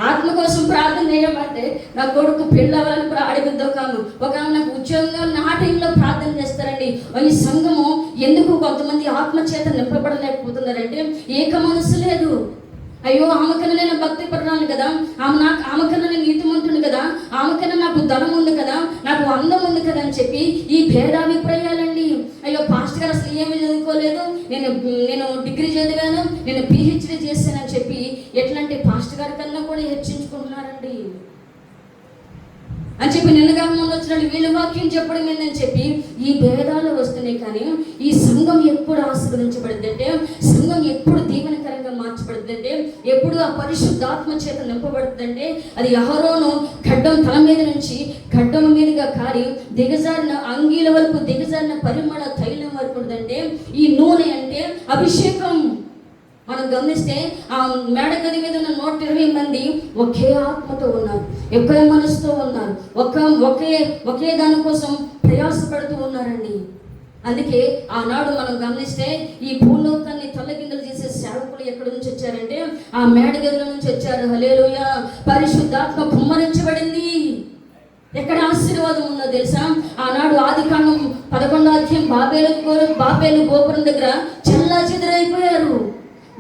ఆత్మ కోసం ప్రార్థన చేయమంటే నా కొడుకు పెళ్ళి అవ్వాలని అడిగిద్దో కాను. ఒక నాకు ఉద్యోగంగా నా టైంలో ప్రార్థన చేస్తారండి. ఈ సంఘము ఎందుకు కొంతమంది ఆత్మ చేత నింపబడలేకపోతున్నారంటే ఏక మనసు లేదు. అయ్యో ఆమెకన్నా నేను భక్తి పడుతున్నాను కదా, ఆమెకన్నా నేను నీతిమంతుడు కదా, ఆమెకన్నా నాకు ధనం ఉంది కదా, నాకు అందం ఉంది కదా అని చెప్పి ఈ భేదాభిప్రాయాలండి. అయ్యో పాస్టర్ గారు అసలు ఏమీ చదువుకోలేదు, నేను డిగ్రీ చదివాను, నేను PhD చేశానని చెప్పి ఎట్లాంటి పాస్టర్ గారి కన్నా కూడా హెచ్చించుకుంటున్నారండి అని చెప్పి నిన్నగా ముందు వచ్చినట్టు వీళ్ళ వాక్యం చెప్పడం ఏందని చెప్పి ఈ భేదాలు వస్తున్నాయి. కానీ ఈ సంఘం ఎప్పుడు ఆశీర్వదించబడింది అంటే, సంఘం ఎప్పుడు దీవెనకరంగా మార్చబడుతుంది అంటే, ఎప్పుడు ఆ పరిశుద్ధాత్మ చేత నింపబడుతుందంటే అది అహరోను ఖడ్డం తల మీద నుంచి ఖడ్డం మీదుగా కారి దిగజారిన అంగీల వరకు దిగజారిన పరిమళ తైలం వరకు ఉందంటే ఈ నూనె అంటే అభిషేకం. మనం గమనిస్తే ఆ మేడ గది మీద ఉన్న 120 మంది ఒకే ఆత్మతో ఉన్నారు, ఒకే మనసుతో ఉన్నారు, ఒకే దానికోసం ప్రయాసపడుతూ ఉన్నారండి. అందుకే ఆనాడు మనం గమనిస్తే ఈ భూలోకాన్ని తల్లకిందులు చేసే సేవకులు ఎక్కడి నుంచి వచ్చారంటే ఆ మేడ గదిలో నుంచి వచ్చారు. హల్లెలూయా. పరిశుద్ధాత్మ కుమ్మరించబడింది. ఎక్కడ ఆశీర్వాదం ఉందో తెలుసా? ఆనాడు ఆదికాండం 11వ అధ్యాయం బాబేలు గోపురం దగ్గర చెల్లా చెదరైపోయారు,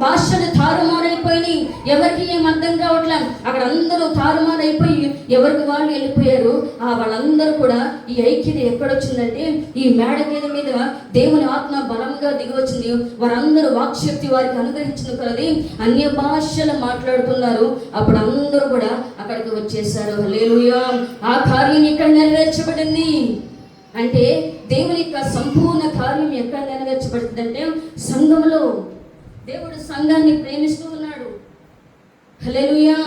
భాషలు తారుమారైపోయి ఎవరికి ఏం అర్థం కావట్లే. అక్కడ అందరూ తారుమారైపోయి ఎవరికి వాళ్ళు వెళ్ళిపోయారు. వాళ్ళందరూ కూడా ఈ ఐక్యత ఎక్కడొచ్చిందంటే ఈ మేడ మీద దేవుని ఆత్మ బలంగా దిగివచ్చింది. వారందరూ వాక్శక్తి వారికి అనుగ్రహించిన కొలది అన్య భాషలు మాట్లాడుతున్నారు. అప్పుడు అందరూ కూడా అక్కడికి వచ్చేసారు. హల్లెలూయా. ఆ కార్యం ఇక్కడ నెరవేర్చబడింది. అంటే దేవుని యొక్క సంపూర్ణ కార్యం ఎక్కడ నెరవేర్చబడుతుంది అంటే సంఘంలో. దేవుడు సంఘాన్ని ప్రేమిస్తూ ఉన్నాడు. హల్లెలూయా.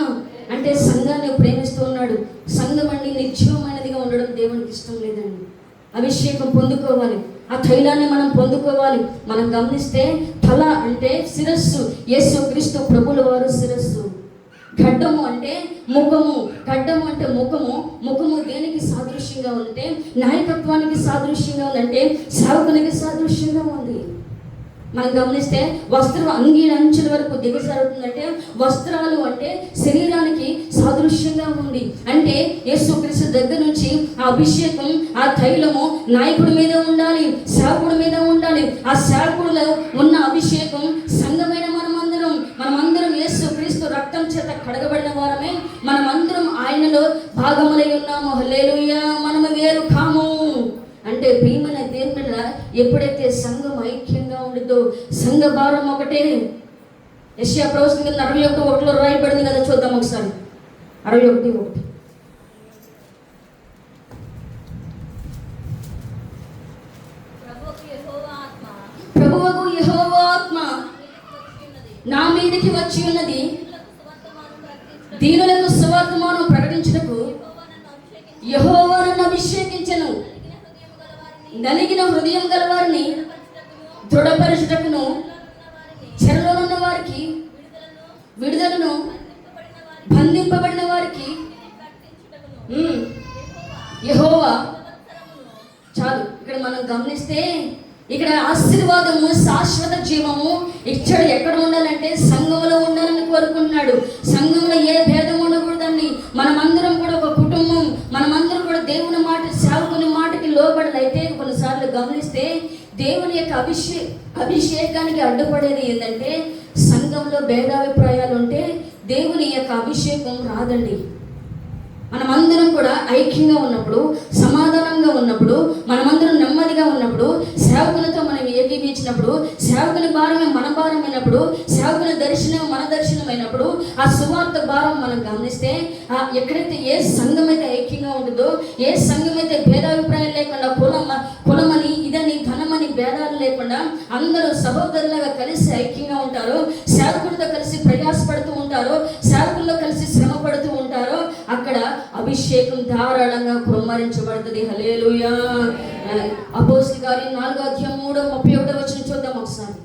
అంటే సంఘాన్ని ప్రేమిస్తూ ఉన్నాడు. సంఘం అండి నిత్యమైనదిగా ఉండడం దేవునికి ఇష్టం లేదండి. అభిషేకం పొందుకోవాలి, ఆ తైలాన్ని మనం పొందుకోవాలి. మనం గమనిస్తే తల అంటే శిరస్సు, యేసు క్రీస్తు ప్రభుల వారు శిరస్సు. గడ్డము అంటే ముఖము, గడ్డము అంటే ముఖము. ముఖము దేనికి సాదృశ్యంగా ఉందంటే నాయకత్వానికి సాదృశ్యంగా ఉందంటే సేవకునికి సాదృశ్యంగా ఉంది. మనం గమనిస్తే వస్త్రం అంగీల అంచుల వరకు దిగజారుతుందంటే వస్త్రాలు అంటే శరీరానికి సాదృశ్యంగా ఉంది. అంటే యేసుక్రీస్తు దగ్గర నుంచి ఆ అభిషేకం, ఆ తైలము నాయకుడి మీద ఉండాలి, సేవకుడి మీద ఉండాలి. ఆ సేవకుడిలో ఉన్న అభిషేకం సంఘమైన మనమందరం యేసుక్రీస్తు రక్తం చేత కడగబడిన వారమే. మనమందరం ఆయనలో భాగములై ఉన్నాము. హల్లెలూయా. మనము వేరు కాము. అంటే ప్రియమైన దేవుని బిడ్డ, ఎప్పుడైతే సంఘం ఐక్యంగా ఉండిద్దో, సంఘ భారం ఒకటే. యెషయా ప్రవచనం కింద 61:1 రాయబడింది కదా, చూద్దాం ఒకసారి. 61:1. ప్రభువగు యెహోవా ఆత్మ నా మీదకి వచ్చి ఉన్నది, దీనులకు సువర్తమానం ప్రకటించుటకు యెహోవా నన్ను అభిషేకించెను, నలిగిన హృదయం గలవారిని దృఢపరచుటకును, చెరలోనున్న వారికి విడుదలను, బంధింపబడిన వారికి యెహోవా. చాలు. ఇక్కడ మనం గమనిస్తే ఇక్కడ ఆశీర్వాదము, శాశ్వత జీవము ఇచ్చడు ఎక్కడ ఉండాలంటే సంఘంలో ఉండాలని కోరుకుంటున్నాడు. సంఘంలో ఏ భేదం ఉండకూడదండి. మనమందరం కూడా ఒక కుటుంబం, మనమందరం కూడా దేవుని మాట, సేవకుని మాటకి లోబడలైతే కొన్నిసార్లు గమనిస్తే దేవుని యొక్క అభిషేకానికి అడ్డుపడేది ఏంటంటే సంఘంలో భేదాభిప్రాయాలు ఉంటే దేవుని యొక్క అభిషేకం రాదండి. మనమందరం కూడా ఐక్యంగా ఉన్నప్పుడు, సమాధానంగా ఉన్నప్పుడు, మనమందరం నెమ్మదిగా ఉన్నప్పుడు, సేవకులతో మనం ఏకీపించినప్పుడు, సేవకుని భారమే మన భారమైనప్పుడు, సేవకుని దర్శనం మన దర్శనమైనప్పుడు, ఆ సువార్త భారం మనం గమనిస్తే ఎక్కడైతే ఏ సంఘం అయితే ఐక్యంగా ఉంటుందో, ఏ సంఘం అయితే భేదాభిప్రాయాలు లేకుండా కులమని ఇదని ధనమని భేదాలు లేకుండా అందరూ సహోదరులుగా కలిసి ఐక్యంగా ఉంటారు, సేవకులతో కలిసి ప్రయాసపడుతూ ఉంటారు, సేవకుల్లో కలిసి శ్రమ పడుతూ ఉంటారు, అక్కడ అభిషేకం ధారాళంగా కుమ్మరించబడుతుంది. హల్లెలూయా. అపోస్తలుల కార్యం 4:3-31 చూద్దాం ఒకసారి.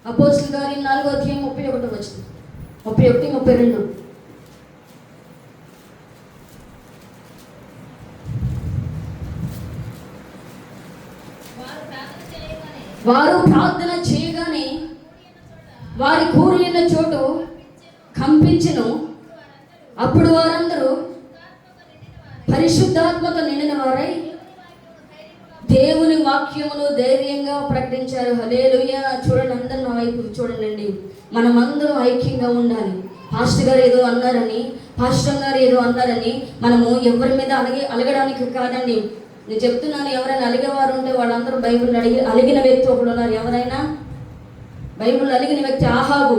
అపోస్తలుల కార్యం 4:31, 31, 32. వారు ప్రార్థన చేయగానే వారి కూరిన చోటు కంపించెను. అప్పుడు వారందరూ పరిశుద్ధాత్మతో నిండిన వారై దేవుని వాక్యమును ధైర్యంగా ప్రకటించారు. హల్లెలూయా. చూడండి, అందరూ నా వైపు చూడండి. మనమందరం ఐక్యంగా ఉండాలి. పాస్టర్ గారు ఏదో అన్నారని, పాస్టర్ గారు ఏదో అన్నారని మనము ఎవరి మీద అలగడానికి కాదండి. నేను చెప్తున్నాను, ఎవరైనా అలిగేవారు ఉంటే వాళ్ళందరూ బైబిల్ అలిగిన వ్యక్తి ఒకడు ఉన్నారు. ఎవరైనా బైబిల్ అలిగిన వ్యక్తి ఆహాబు.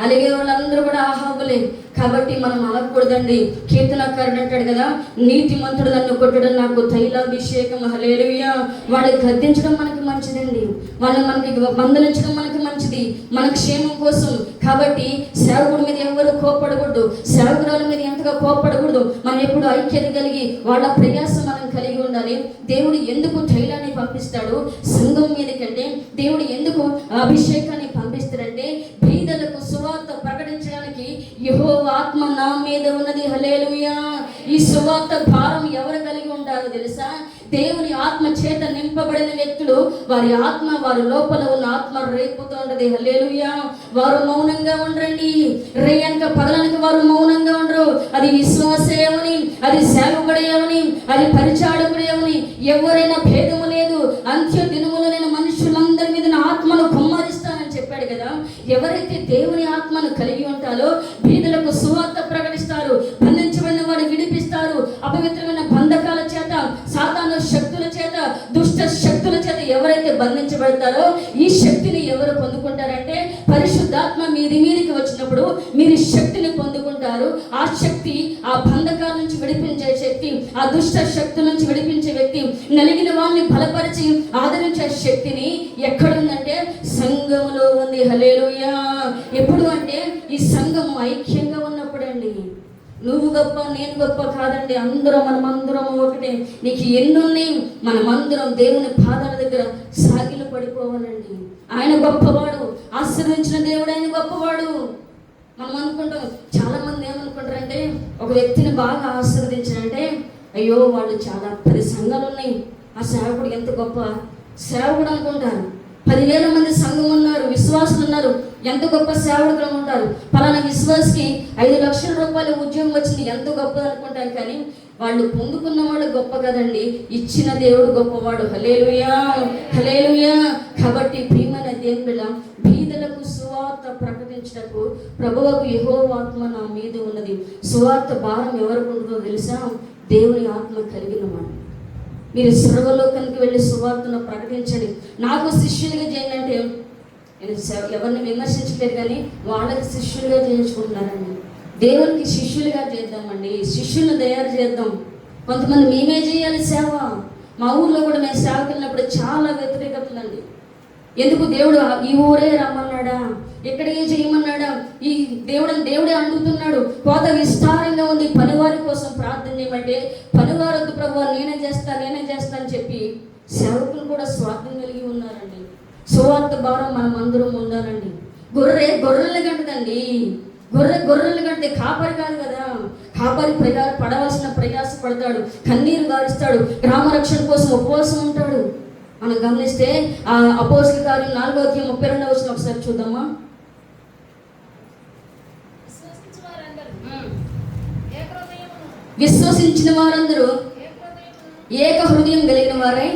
అలిగే వాళ్ళందరూ కూడా ఆహాబులే. కాబట్టి మనం అలగకూడదండి. కీర్తనకారుడు అంటాడు కదా, నీతిమంతుడు నన్ను కొట్టడం నాకు తైలాభిషేకం. హల్లెలూయా. వాళ్ళకి గద్దించడం మనకి మంచిదండి, వాళ్ళని మనకి మందలించడం మనకి మంచిది, మన క్షేమం కోసం. కాబట్టి సేవకుడి మీద ఎవరు కోపడకూడదు, సేవకురాల మీద ఎంతగా కోపడకూడదు. మనం ఎప్పుడు ఐక్యత కలిగి వాళ్ళ ప్రయాసం మనం కలిగి ఉండాలి. దేవుడు ఎందుకు తైలాన్ని పంపిస్తాడు సంఘం మీద కంటే, దేవుడు ఎందుకు అభిషేకాన్ని పంపిస్తాడంటే బీదలకు సువార్త ప్రకటించడానికి యెహోవా ఆత్మ నా మీద ఉన్నది. హల్లెలూయా. ఈ సువార్త భారం ఎవరు కలిగి ఉంటారో తెలుసా? దేవుని ఆత్మ చేత నింపబడిన వ్యక్తులు. వారి ఆత్మ, వారి లోపల ఉన్న ఆత్మ రేపుతూ ఉంటది. హల్లెలూయా. వారు మౌనంగా ఉండరండి. రేయనక పగలనక వారు మౌనంగా ఉండరు. అది విశ్వాసేమని, అది సేవకుడేమని, అది పరిచారకుడేమని ఎవరైనా భేదము లేదు. అంత్య దినములో నేను మనుషులందరి మీద నా ఆత్మను కుమ్మరిస్తానని చెప్పాడు కదా. ఎవరైతే దేవుని ఆత్మను కలిగి ఉంటారో బీదలకు సువార్త ప్రకటిస్తారు, బంధించబడిన వాడు విడిపిస్తారు. అపవిత్రమైన బంధకాల చేత, సాతాను శక్తుల చేత, దుష్ట శక్తుల చేత ఎవరైతే బంధించబడతారో ఈ శక్తిని ఎవరు పొందుకుంటారంటే పరిశుద్ధాత్మ మీదికి వచ్చినప్పుడు మీరు శక్తిని పొందుకుంటారు. ఆ శక్తి, ఆ బంధకాల నుంచి విడిపించే శక్తి, ఆ దుష్ట శక్తుల నుంచి విడిపించే వ్యక్తి, నలిగిన వాళ్ళని బలపరిచి ఆదరించే శక్తిని ఎక్కడుందంటే సంఘములో ఉంది. హల్లెలూయా. ఎప్పుడు అంటే ఈ సంఘము ఐక్యంగా ఉన్నప్పుడండి. నువ్వు గొప్ప, నేను గొప్ప కాదండి. మనమందరం ఒకటే. నీకు ఎన్నున్నాయి, మనమందరం దేవుని పాదాల దగ్గర సాగిలు పడిపోవాలండి. ఆయన గొప్పవాడు, ఆశీర్వదించిన దేవుడు ఆయన గొప్పవాడు. మనం అనుకుంటాం, చాలా మంది ఏమనుకుంటారంటే ఒక వ్యక్తిని బాగా ఆశీర్వదించారంటే అయ్యో వాళ్ళు చాలా 10 సంఘాలు ఉన్నాయి, ఆ సేవకుడు ఎంత గొప్ప సేవకుడు అనుకుంటారు. 10,000 మంది సంఘం ఉన్నారు, విశ్వాసులు ఉన్నారు, ఎంత గొప్ప సేవకులు ఉంటారు. పలానా విశ్వాసకి 5 లక్షల రూపాయల ఉద్యోగం వచ్చింది, ఎంత గొప్పది అనుకుంటాం. కానీ వాళ్ళు పొందుకున్నవాడు గొప్ప కదండి, ఇచ్చిన దేవుడు గొప్పవాడు. హల్లెలూయా, హల్లెలూయా. కాబట్టి ప్రియమైన దేవుళ్ళ, బీదలకు సువార్త ప్రకటించటకు ప్రభువుకు యెహోవా ఆత్మ నా మీద ఉన్నది. సువార్త భారం ఎవరికి ఉంటుందో తెలుసా? దేవుని ఆత్మ కలిగిన వాడు. మీరు సర్వలోకానికి వెళ్ళి సువార్తను ప్రకటించండి, నాకు శిష్యులుగా చేయండి అంటే, నేను ఎవరిని విమర్శించలేదు కానీ వాళ్ళకి శిష్యులుగా చేయించుకుంటున్నారండి. దేవునికి శిష్యులుగా చేద్దామండి, శిష్యులను తయారు చేద్దాం. కొంతమంది మేమే చేయాలి సేవ. మా ఊర్లో కూడా మేము సేవకి వెళ్ళినప్పుడు చాలా వ్యతిరేకతలండి. ఎందుకు దేవుడు ఈ ఊరే రమ్మన్నాడా, ఎక్కడికే చేయమన్నాడా? ఈ దేవుడే అడుగుతున్నాడు. కోత విస్తారంగా ఉంది, పనివారి కోసం ప్రార్థన చేయమంటే పనివారొద్దు ప్రభువా, నేనే చేస్తా అని చెప్పి సేవకులు కూడా స్వార్థం కలిగి ఉన్నారండి. సువార్త భారం మనం అందరం ఉండాలండి. గొర్రెల గంటదండి, గొర్రెల గంటే కాపరి కాదు కదా. కాపరి పడవలసిన ప్రయాస పడతాడు, కన్నీరు గారుస్తాడు, గ్రామ రక్షణ కోసం ఉపవాసం ఉంటాడు. మనం గమనిస్తే ఆ అపోస్తలుల కార్యం 4:32 ఒకసారి చూద్దామా. విశ్వసించిన వారందరూ ఏక హృదయం కలిగిన వారై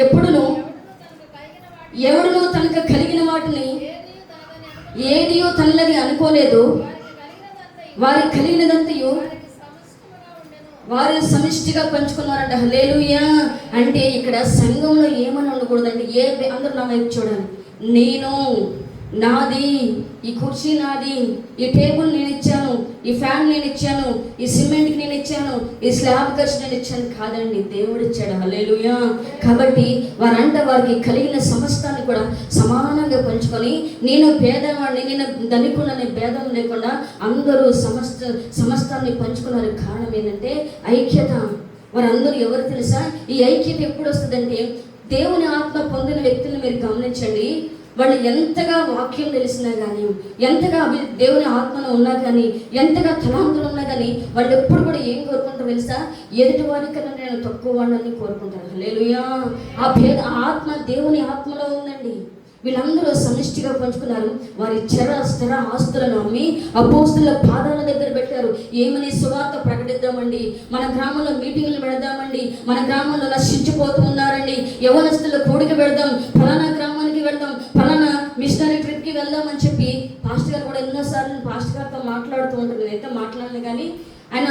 ఎప్పుడును ఎవడును తనకు కలిగిన వాటిని ఏదియో తనది అనుకోలేదు, వారి కలిగినదంతయు వారు సమిష్టిగా పంచుకున్నారంట. హల్లెలూయా. అంటే ఇక్కడ సంఘంలో ఏమని ఉండకూడదండి, అందరూ నా వైపు చూడండి. నేను, నాది, ఈ కుర్చీ నాది, ఈ టేబుల్ నేను ఇచ్చాను, ఈ ఫ్యాన్ నేను ఇచ్చాను, ఈ సిమెంట్కి నేను ఇచ్చాను, ఈ స్లాబ్ ఖర్చు నేను ఇచ్చాను కాదండి, దేవుడు ఇచ్చాడు. హల్లెలూయా. కాబట్టి వారికి కలిగిన సమస్తాన్ని కూడా సమానంగా పంచుకొని, నేను పేదవాడిని, నేను ధనికుడనే భేదం లేకుండా అందరూ సమస్తాన్ని పంచుకున్నారు. కారణం ఏంటంటే ఐక్యత. వారందరూ ఎవరు తెలుసా? ఈ ఐక్యత ఎప్పుడు వస్తుందంటే, దేవుని ఆత్మ పొందిన వ్యక్తులను మీరు గమనించండి. వాళ్ళు ఎంతగా వాక్యం తెలిసినా కానీ, ఎంతగా దేవుని ఆత్మలో ఉన్నా కానీ, ఎంతగా తలాంతులు ఉన్నా కానీ, వాళ్ళు ఎప్పుడు కూడా ఏం కోరుకుంటారు తెలుసా? ఎదుటి వారికన్నా నేను తక్కువ వాడిని కోరుకుంటారు. హల్లెలూయా. ఆ ఆత్మ దేవుని ఆత్మలో ఉందండి. వీళ్ళందరూ సమిష్టిగా పంచుకున్నారు. వారి స్థిర ఆస్తులను అమ్మి అపోస్తలుల పాదాల దగ్గర పెట్టారు. ఏమని? సువార్త ప్రకటిద్దామండి, మన గ్రామంలో మీటింగ్లు పెడదామండి, మన గ్రామంలో నశించిపోతూ ఉన్నారండి, యవనస్తుల కూడిక పెడదాం, ఫలానా గ్రామానికి వెళ్దాం, ఫలానా మిషనరీ ట్రిప్కి వెళ్దాం అని చెప్పి పాస్టర్ గారు కూడా ఎన్నోసార్లు పాస్టర్ గారితో మాట్లాడుతూ ఉంటారు. నేనైతే మాట్లాడను కానీ ఆయన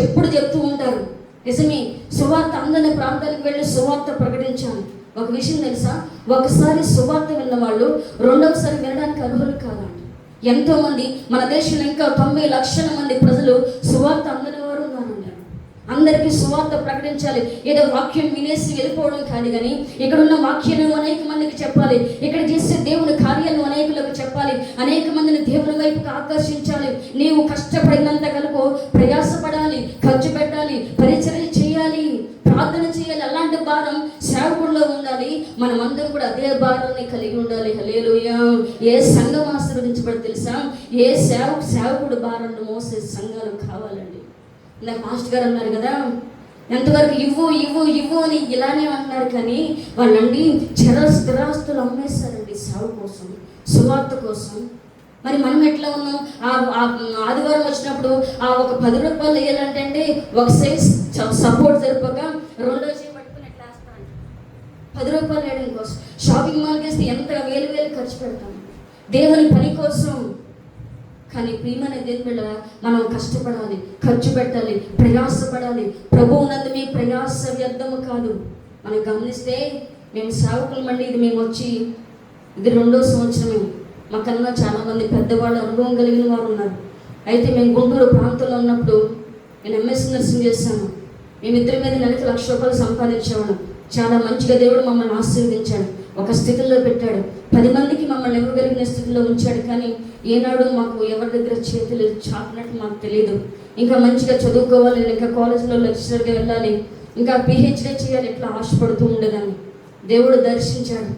ఎప్పుడు చెప్తూ ఉంటారు. నిజమే, సువార్త అందరి ప్రాంతానికి వెళ్ళి సువార్త ప్రకటించాలి. ఒక విషయం తెలుసా? ఒకసారి సువార్త విన్న వాళ్ళు రెండవసారి వినడానికి అర్హులు కాదండి. ఎంతోమంది మన దేశంలో ఇంకా 90 లక్షల మంది ప్రజలు సువార్త అందని వారు ఉన్నారండి. అందరికీ సువార్త ప్రకటించాలి. ఏదో వాక్యం వినేసి వెళ్ళిపోవడం కాదు, కానీ ఇక్కడ ఉన్న వాక్యాలను అనేక మందికి చెప్పాలి, ఇక్కడ చేసే దేవుని కార్యాలను అనేకులకు చెప్పాలి, అనేక మందిని దేవుని వైపుకి ఆకర్షించాలి. నీవు కష్టపడినంత కలుపు ప్రయాసపడాలి, ఖర్చు పెట్టాలి, పరిచర్య చేయాలి, ప్రార్థన చేయాలి. అలాంటి భారం సేవకుల్లో ఉండాలి. మనమందరం కూడా అదే భారాన్ని కలిగి ఉండాలి. హల్లెలూయా. ఏ సంఘం ఆశీర్వదించబడి తెలుసా? ఏ సేవకుడు భారాన్ని మోసే సంఘాలు కావాలండి. నాకు మాస్టర్ గారు అన్నారు కదా, ఎంతవరకు ఇవ్వు అని ఇలానే అన్నారు. కానీ వాళ్ళండి స్థిరాస్తులు అమ్మేస్తారండి సేవ కోసం, సువార్త కోసం. మరి మనం ఎట్లా ఉన్నాం? ఆదివారం వచ్చినప్పుడు ఒక 10 రూపాయలు వేయాలంటే ఒక సైజ్ సపోర్ట్ సరిపోక రెండో చేయి పట్టుకుని ఎట్లా వేస్తాను? 10 రూపాయలు వేయడం కోసం షాపింగ్ మాల్కి వేస్తే ఎంతగా వేలు ఖర్చు పెడతాం దేవుని పని కోసం. కానీ ప్రియమైన దేవుళ్ళ, మనం కష్టపడాలి, ఖర్చు పెట్టాలి, ప్రయాసపడాలి. ప్రభువునందు మీ ప్రయాస వ్యర్థము కాదు. మనం గమనిస్తే మేము సేవకులమండి, మేము వచ్చి ఇది 2వ సంవత్సరమే. మాకన్నా చాలామంది పెద్దవాళ్ళు అనుభవం కలిగిన వారు ఉన్నారు. అయితే మేము గుంటూరు ప్రాంతంలో ఉన్నప్పుడు నేను ఎంఎస్సీ నర్సింగ్ చేశాను. మేమిద్దరి మీద నెలకి 1,00,000 రూపాయలు సంపాదించేవాళ్ళం. చాలా మంచిగా దేవుడు మమ్మల్ని ఆశీర్వదించాడు, ఒక స్థితిలో పెట్టాడు, 10 మందికి మమ్మల్ని ఇవ్వగలిగిన స్థితిలో ఉంచాడు. కానీ ఏనాడు మాకు ఎవరి దగ్గర చేతులు చాపినట్టు మాకు తెలియదు. ఇంకా మంచిగా చదువుకోవాలి, నేను ఇంకా కాలేజీలో లెక్చరర్గా వెళ్ళాలి, ఇంకా పిహెచ్డీ చేయాలి, ఇట్లా ఆశపడుతూ ఉండేదాన్ని. దేవుడు దర్శించాడు,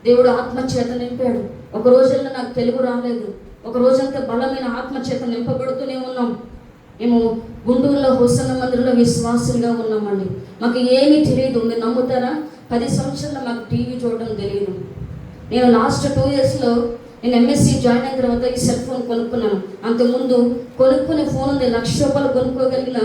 దేవుడు ఆత్మచేత నింపాడు. ఒక రోజుల్లో నాకు తెలుగు రాలేదు, ఒక రోజంతా బలమైన ఆత్మచేత నింపబడుతూనే ఉన్నాం. మేము గుంటూరులో హోసన్న మందిరంలో విశ్వాసులుగా ఉన్నామండి. మాకు ఏమీ తెలియదు. మీరు నమ్ముతారా? 10 సంవత్సరాలు మాకు టీవీ చూడడం తెలియదు. నేను లాస్ట్ 2 ఇయర్స్లో నేను ఎంఎస్సి జాయిన్ అయిన తర్వాత ఈ సెల్ ఫోన్ కొనుక్కున్నాను. అంతకుముందు కొనుక్కునే ఫోన్ ఉంది, 1,00,000 రూపాయలు కొనుక్కోగలిగిన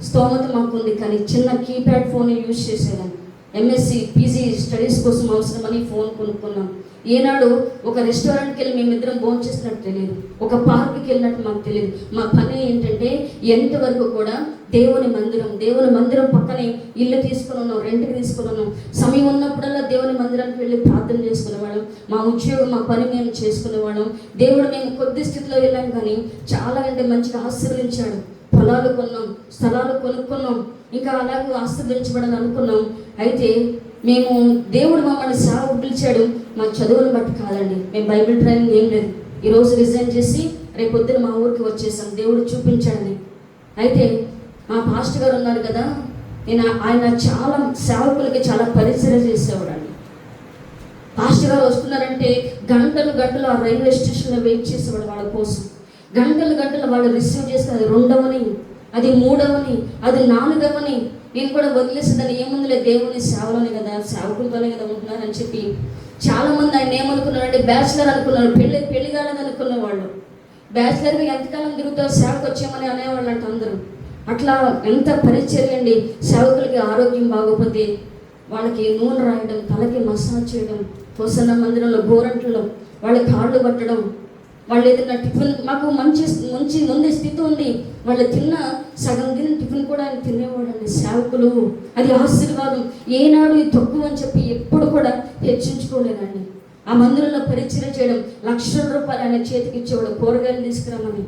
స్తోమత మాకుంది. కానీ చిన్న కీప్యాడ్ ఫోన్ యూజ్ చేసేదాన్ని. ఎంఎస్సి పీజీ స్టడీస్ కోసం అవసరమని ఫోన్ కొనుక్కున్నాం. ఏనాడు ఒక రెస్టారెంట్కి వెళ్ళి మేమిద్దరం భోజనం చేసినట్టు తెలియదు, ఒక పార్క్కి వెళ్ళినట్టు మాకు తెలియదు. మా పని ఏంటంటే ఎంతవరకు కూడా దేవుని మందిరం పక్కనే ఇల్లు తీసుకుని ఉన్నాం, రెంట్కి తీసుకుని ఉన్నాం. సమయం ఉన్నప్పుడల్లా దేవుని మందిరానికి వెళ్ళి ప్రార్థన చేసుకునేవాళ్ళం. మా ఉద్యోగం, మా పని మేము చేసుకునేవాళ్ళం. దేవుడు మేము కొద్ది స్థితిలో వెళ్ళాం, కానీ చాలా అంటే మంచిగా ఆశీర్వదించాడు. పొలాలు కొన్నాం, స్థలాలు కొనుక్కున్నాం, ఇంకా అలాగే ఆశీర్వదించబడాలని అనుకున్నాం. అయితే మేము దేవుడు మమ్మల్ని సేవకు పిలిచాడు. మా చదువులను బట్టి కాదండి, మేము బైబిల్ ట్రైనింగ్ ఏం లేదు. ఈరోజు రిజైన్ చేసి రేపొద్దున మా ఊరికి వచ్చేసాం, దేవుడు చూపించాడని. అయితే మా పాస్టర్ గారు ఉన్నారు కదా, ఆయన చాలా సేవకులకి చాలా పరిచయం చేసేవాడండి. పాస్టర్ గారు వస్తున్నారంటే గంటలు ఆ రైల్వే స్టేషన్లో వెయిట్ చేసేవాడు వాళ్ళ కోసం. గంటలు వాళ్ళు రిసీవ్ చేస్తే అది 2వని, అది 3వని, అది 4వని. నేను కూడా వదిలేసేదాన్ని, ఏముందిలే దేవుని సేవలోనే కదా, సేవకులతోనే కదా ఉంటున్నారని చెప్పి. చాలామంది ఆయన ఏమనుకున్నారంటే బ్యాచిలర్ అనుకున్నారు, పెళ్లి కాలేదు అనుకున్న వాళ్ళు. బ్యాచిలర్గా ఎంతకాలం తిరుగుతారు, సేవకు వచ్చామని అనేవాళ్ళు అంట అందరూ. అట్లా ఎంత పరిచర్య అండి. సేవకులకి ఆరోగ్యం బాగోపోతే వాళ్ళకి నూనె రాయడం, తలకి మసాజ్ చేయడం, హోసన్న మందిరంలో గోరంట్లో వాళ్ళ కాళ్ళు పట్టడం. వాళ్ళు ఏదైనా టిఫిన్, మాకు మంచి ముందు స్థితి ఉంది, వాళ్ళు తిన్న సగం తిన్న టిఫిన్ కూడా ఆయన తినేవాడండి సేవకులు. అది ఆశీర్వాదం. ఏనాడు ఇది తక్కువ అని చెప్పి ఎప్పుడు కూడా హెచ్చించుకోలేదండి. ఆ మందిరంలో పరిచయం చేయడం, 1,00,000 రూపాయలు ఆయన చేతికి ఇచ్చేవాడు, కూరగాయలు తీసుకురామని,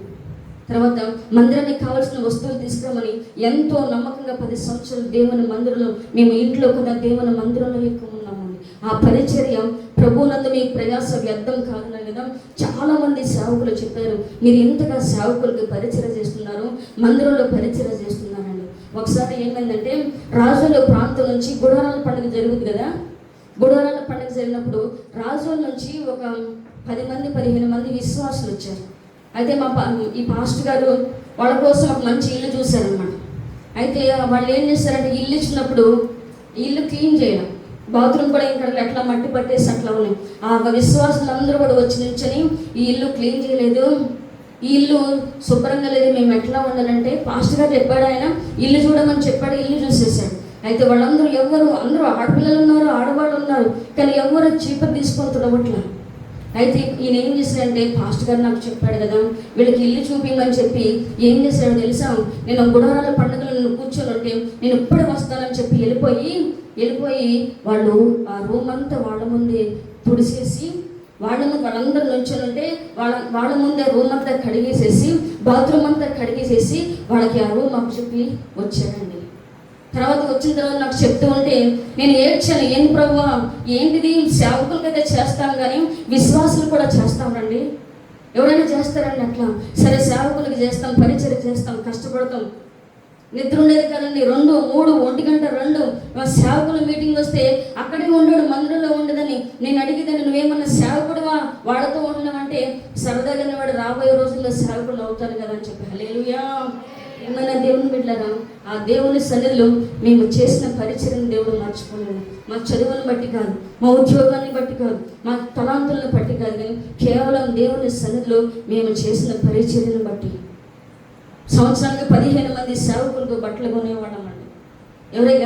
తర్వాత మందిరానికి కావాల్సిన వస్తువులు తీసుకురామని. ఎంతో నమ్మకంగా 10 సంవత్సరాలు దేవుని మందిరంలో, మేము ఇంట్లో కూడా దేవుని మందిరంలో ఎక్కువ ఉన్నామండి. ఆ పరిచర్య ప్రభువునందు మీ ప్రయాస వ్యర్థం కాదన్నారు కదా. చాలామంది సేవకులు చెప్పారు, మీరు ఎంతగా సేవకులకి పరిచర్య చేస్తున్నారు, మందిరంలో పరిచర్య చేస్తున్నారండి. ఒకసారి ఏమైందంటే, రాజుల ప్రాంతం నుంచి గుడారాల పండుగ జరుగుతుంది కదా. గుడారాల పండుగ జరిగినప్పుడు రాజుల నుంచి ఒక 10 మంది 15 మంది విశ్వాసులు వచ్చారు. అయితే ఈ పాస్టర్ గారు వాళ్ళ కోసం ఒక మంచి ఇల్లు చూశారనమాట. అయితే వాళ్ళు ఏం చేస్తారంటే, ఇల్లు ఇచ్చినప్పుడు ఇల్లు క్లీన్ చేయడం, బాత్రూమ్ కూడా ఇంకా అట్లా మట్టి పట్టేసి అట్లా ఉన్నాయి. ఆ విశ్వాసులు అందరూ కూడా వచ్చి నిల్చొని, ఈ ఇల్లు క్లీన్ చేయలేదు, ఈ ఇల్లు శుభ్రంగా లేదు, మేము ఎట్లా ఉండాలంటే పాస్టర్ గారు చెప్పాడు, ఆయన ఇల్లు చూడమని చెప్పాడు. ఇల్లు చూసేసాడు. అయితే వాళ్ళందరూ అందరూ ఆడపిల్లలు ఉన్నారు, ఆడవాళ్ళు ఉన్నారు, కానీ ఎవరు చీపర్ తీసుకొని తుడవట్లా. అయితే ఈయన ఏం చేశాడంటే, పాస్టర్ గారు నాకు చెప్పాడు కదా వీళ్ళకి ఇల్లు చూపించమని చెప్పి ఏం చేశాడో తెలుసా, నేను గుడారాల పండుగలు కూర్చొని ఉంటే నేను ఇప్పుడే వస్తానని చెప్పి వెళ్ళిపోయి వాళ్ళు ఆ రూమ్ అంతా వాళ్ళ ముందే తుడిసేసి, వాళ్ళందరూ నుంచొని ఉంటే వాళ్ళ ముందే రూమ్ అంతా కడిగేసేసి, బాత్రూమ్ అంతా కడిగేసేసి వాళ్ళకి ఆ రూమ్ అప్పు చెప్పి వచ్చాడండి. వచ్చిన తర్వాత నాకు చెప్తూ ఉంటే నేను ఏడ్చాను, ఏంటి ప్రభువా, ఏంటిది, సేవకులకైతే చేస్తాం కానీ విశ్వాసులు కూడా చేస్తామండి, ఎవరైనా చేస్తారండి అట్లా. సరే సేవకులకి చేస్తాం, పరిచయం చేస్తాం, కష్టపడతాం, నిద్ర ఉండేది కదండి. 2, 3, 1 గంట 2 సేవకుల మీటింగ్ వస్తే అక్కడే ఉండడు, మందిరంలో ఉండదని. నేను అడిగేదాన్ని, నువ్వేమన్నా సేవకుడువా వాళ్ళతో ఉండమంటే, సరదాగానే వాడు రాబోయే రోజుల్లో సేవకులు అవుతారు కదా అని చెప్పి. హల్లెలూయా. ఏమైనా దేవుని బిడ్డలారా, ఆ దేవుని సన్నిధిలో మేము చేసిన పరిచయం దేవుడు మర్చిపోలేడు. మా చదువులను బట్టి కాదు, మా ఉద్యోగాన్ని బట్టి కాదు, మా తలాంతులను బట్టి కాదు, కానీ కేవలం దేవుని సన్నిధిలో మేము చేసిన పరిచర్యను బట్టి. సంవత్సరానికి 15 మంది సేవకులకు బట్టలు కొనేవాళ్ళం అండి.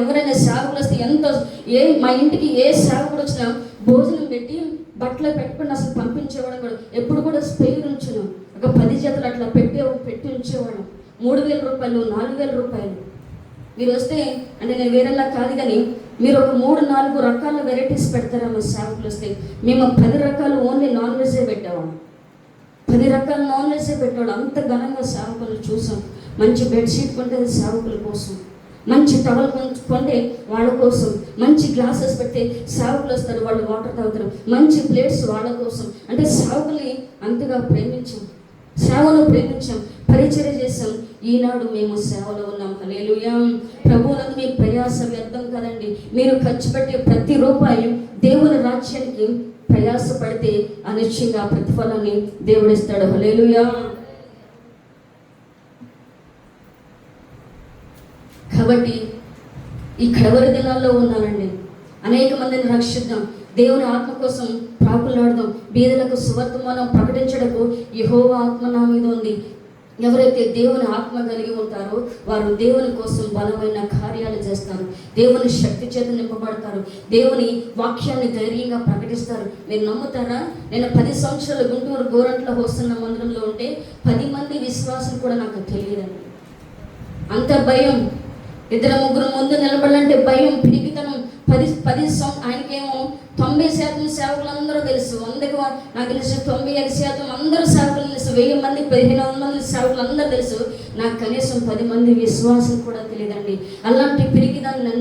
ఎవరైనా సేవకులు వస్తే మా ఇంటికి ఏ సేవకుడు వచ్చినా భోజనం పెట్టి బట్టలు పెట్టుకుని అసలు పంపించేవాళ్ళం కూడా. ఎప్పుడు కూడా స్పేర్ ఉంచున్నాం, ఒక 10 జతలు అట్లా పెట్టి ఉంచేవాళ్ళం. 3,000 రూపాయలు, 4,000 రూపాయలు. మీరు వస్తే అంటే నేను వేరేలా కాదు, కానీ మీరు ఒక 3-4 రకాల వెరైటీస్ పెడతారమ్మ సేవకులు వస్తే. మేము 10 రకాలు ఓన్లీ నాన్ వెజే పెట్టేవాళ్ళం, 10 రకాల నాన్ వెజే పెట్టేవాళ్ళం. అంత ఘనంగా సేవకులు చూసాం. మంచి బెడ్షీట్ కొంటే సేవకుల కోసం, మంచి టవల్ కొంటే వాళ్ళ కోసం, మంచి గ్లాసెస్ పెడితే సేవకులు వస్తారు, వాళ్ళు వాటర్ తాగుతారు, మంచి ప్లేట్స్ వాళ్ళ కోసం. అంటే సేవకుల్ని అంతగా ప్రేమించాం, సేవను ప్రేమించాం, పరిచర్య చేశాం. ఈనాడు మేము సేవలో ఉన్నాం. హల్లెలూయా. ప్రభువునందు మీ ప్రయాస వ్యర్థం కదండి. మీరు ఖర్చు పెట్టే ప్రతి రూపాయి దేవుని రాజ్యానికి ప్రయాసపడితే అనిశ్చయంగా ప్రతిఫలాన్ని దేవుడిస్తాడు. హల్లెలూయా. కాబట్టి ఈ కడవరి దినాల్లో ఉన్నారండి. అనేక మందిని రక్షిద్దాం. దేవుని ఆత్మ కోసం ప్రాకులాడదాం. బీదలకు సువర్తమానం ప్రకటించడకు యెహోవా ఆత్మ నా మీద ఉంది. ఎవరైతే దేవుని ఆత్మ కలిగి ఉంటారో వారు దేవుని కోసం బలమైన కార్యాలు చేస్తారు. దేవుని శక్తి చేత నింపబడతారు. దేవుని వాక్యాన్ని ధైర్యంగా ప్రకటిస్తారు. మీరు నమ్ముతారా? నేను 10 సంవత్సరాలు గుంటూరు గోరంట్ల హోసన్న మందిరంలో ఉంటే 10 మంది విశ్వాసం కూడా నాకు తెలియదండి. అంత భయం. 2-3 ముందు నిలబడాలంటే భయం, పిరికితనం. 10 ఆయనకేమో 90% సేవకులందరూ తెలుసు. అందుకు నాకు తెలుసు 95% అందరూ సేవకులు తెలుసు. 1000 మంది 1500 మంది సేవకులు అందరూ తెలుసు. నాకు కనీసం 10 మంది విశ్వాసం కూడా తెలియదండి. అలాంటి పిరికిదాన్ని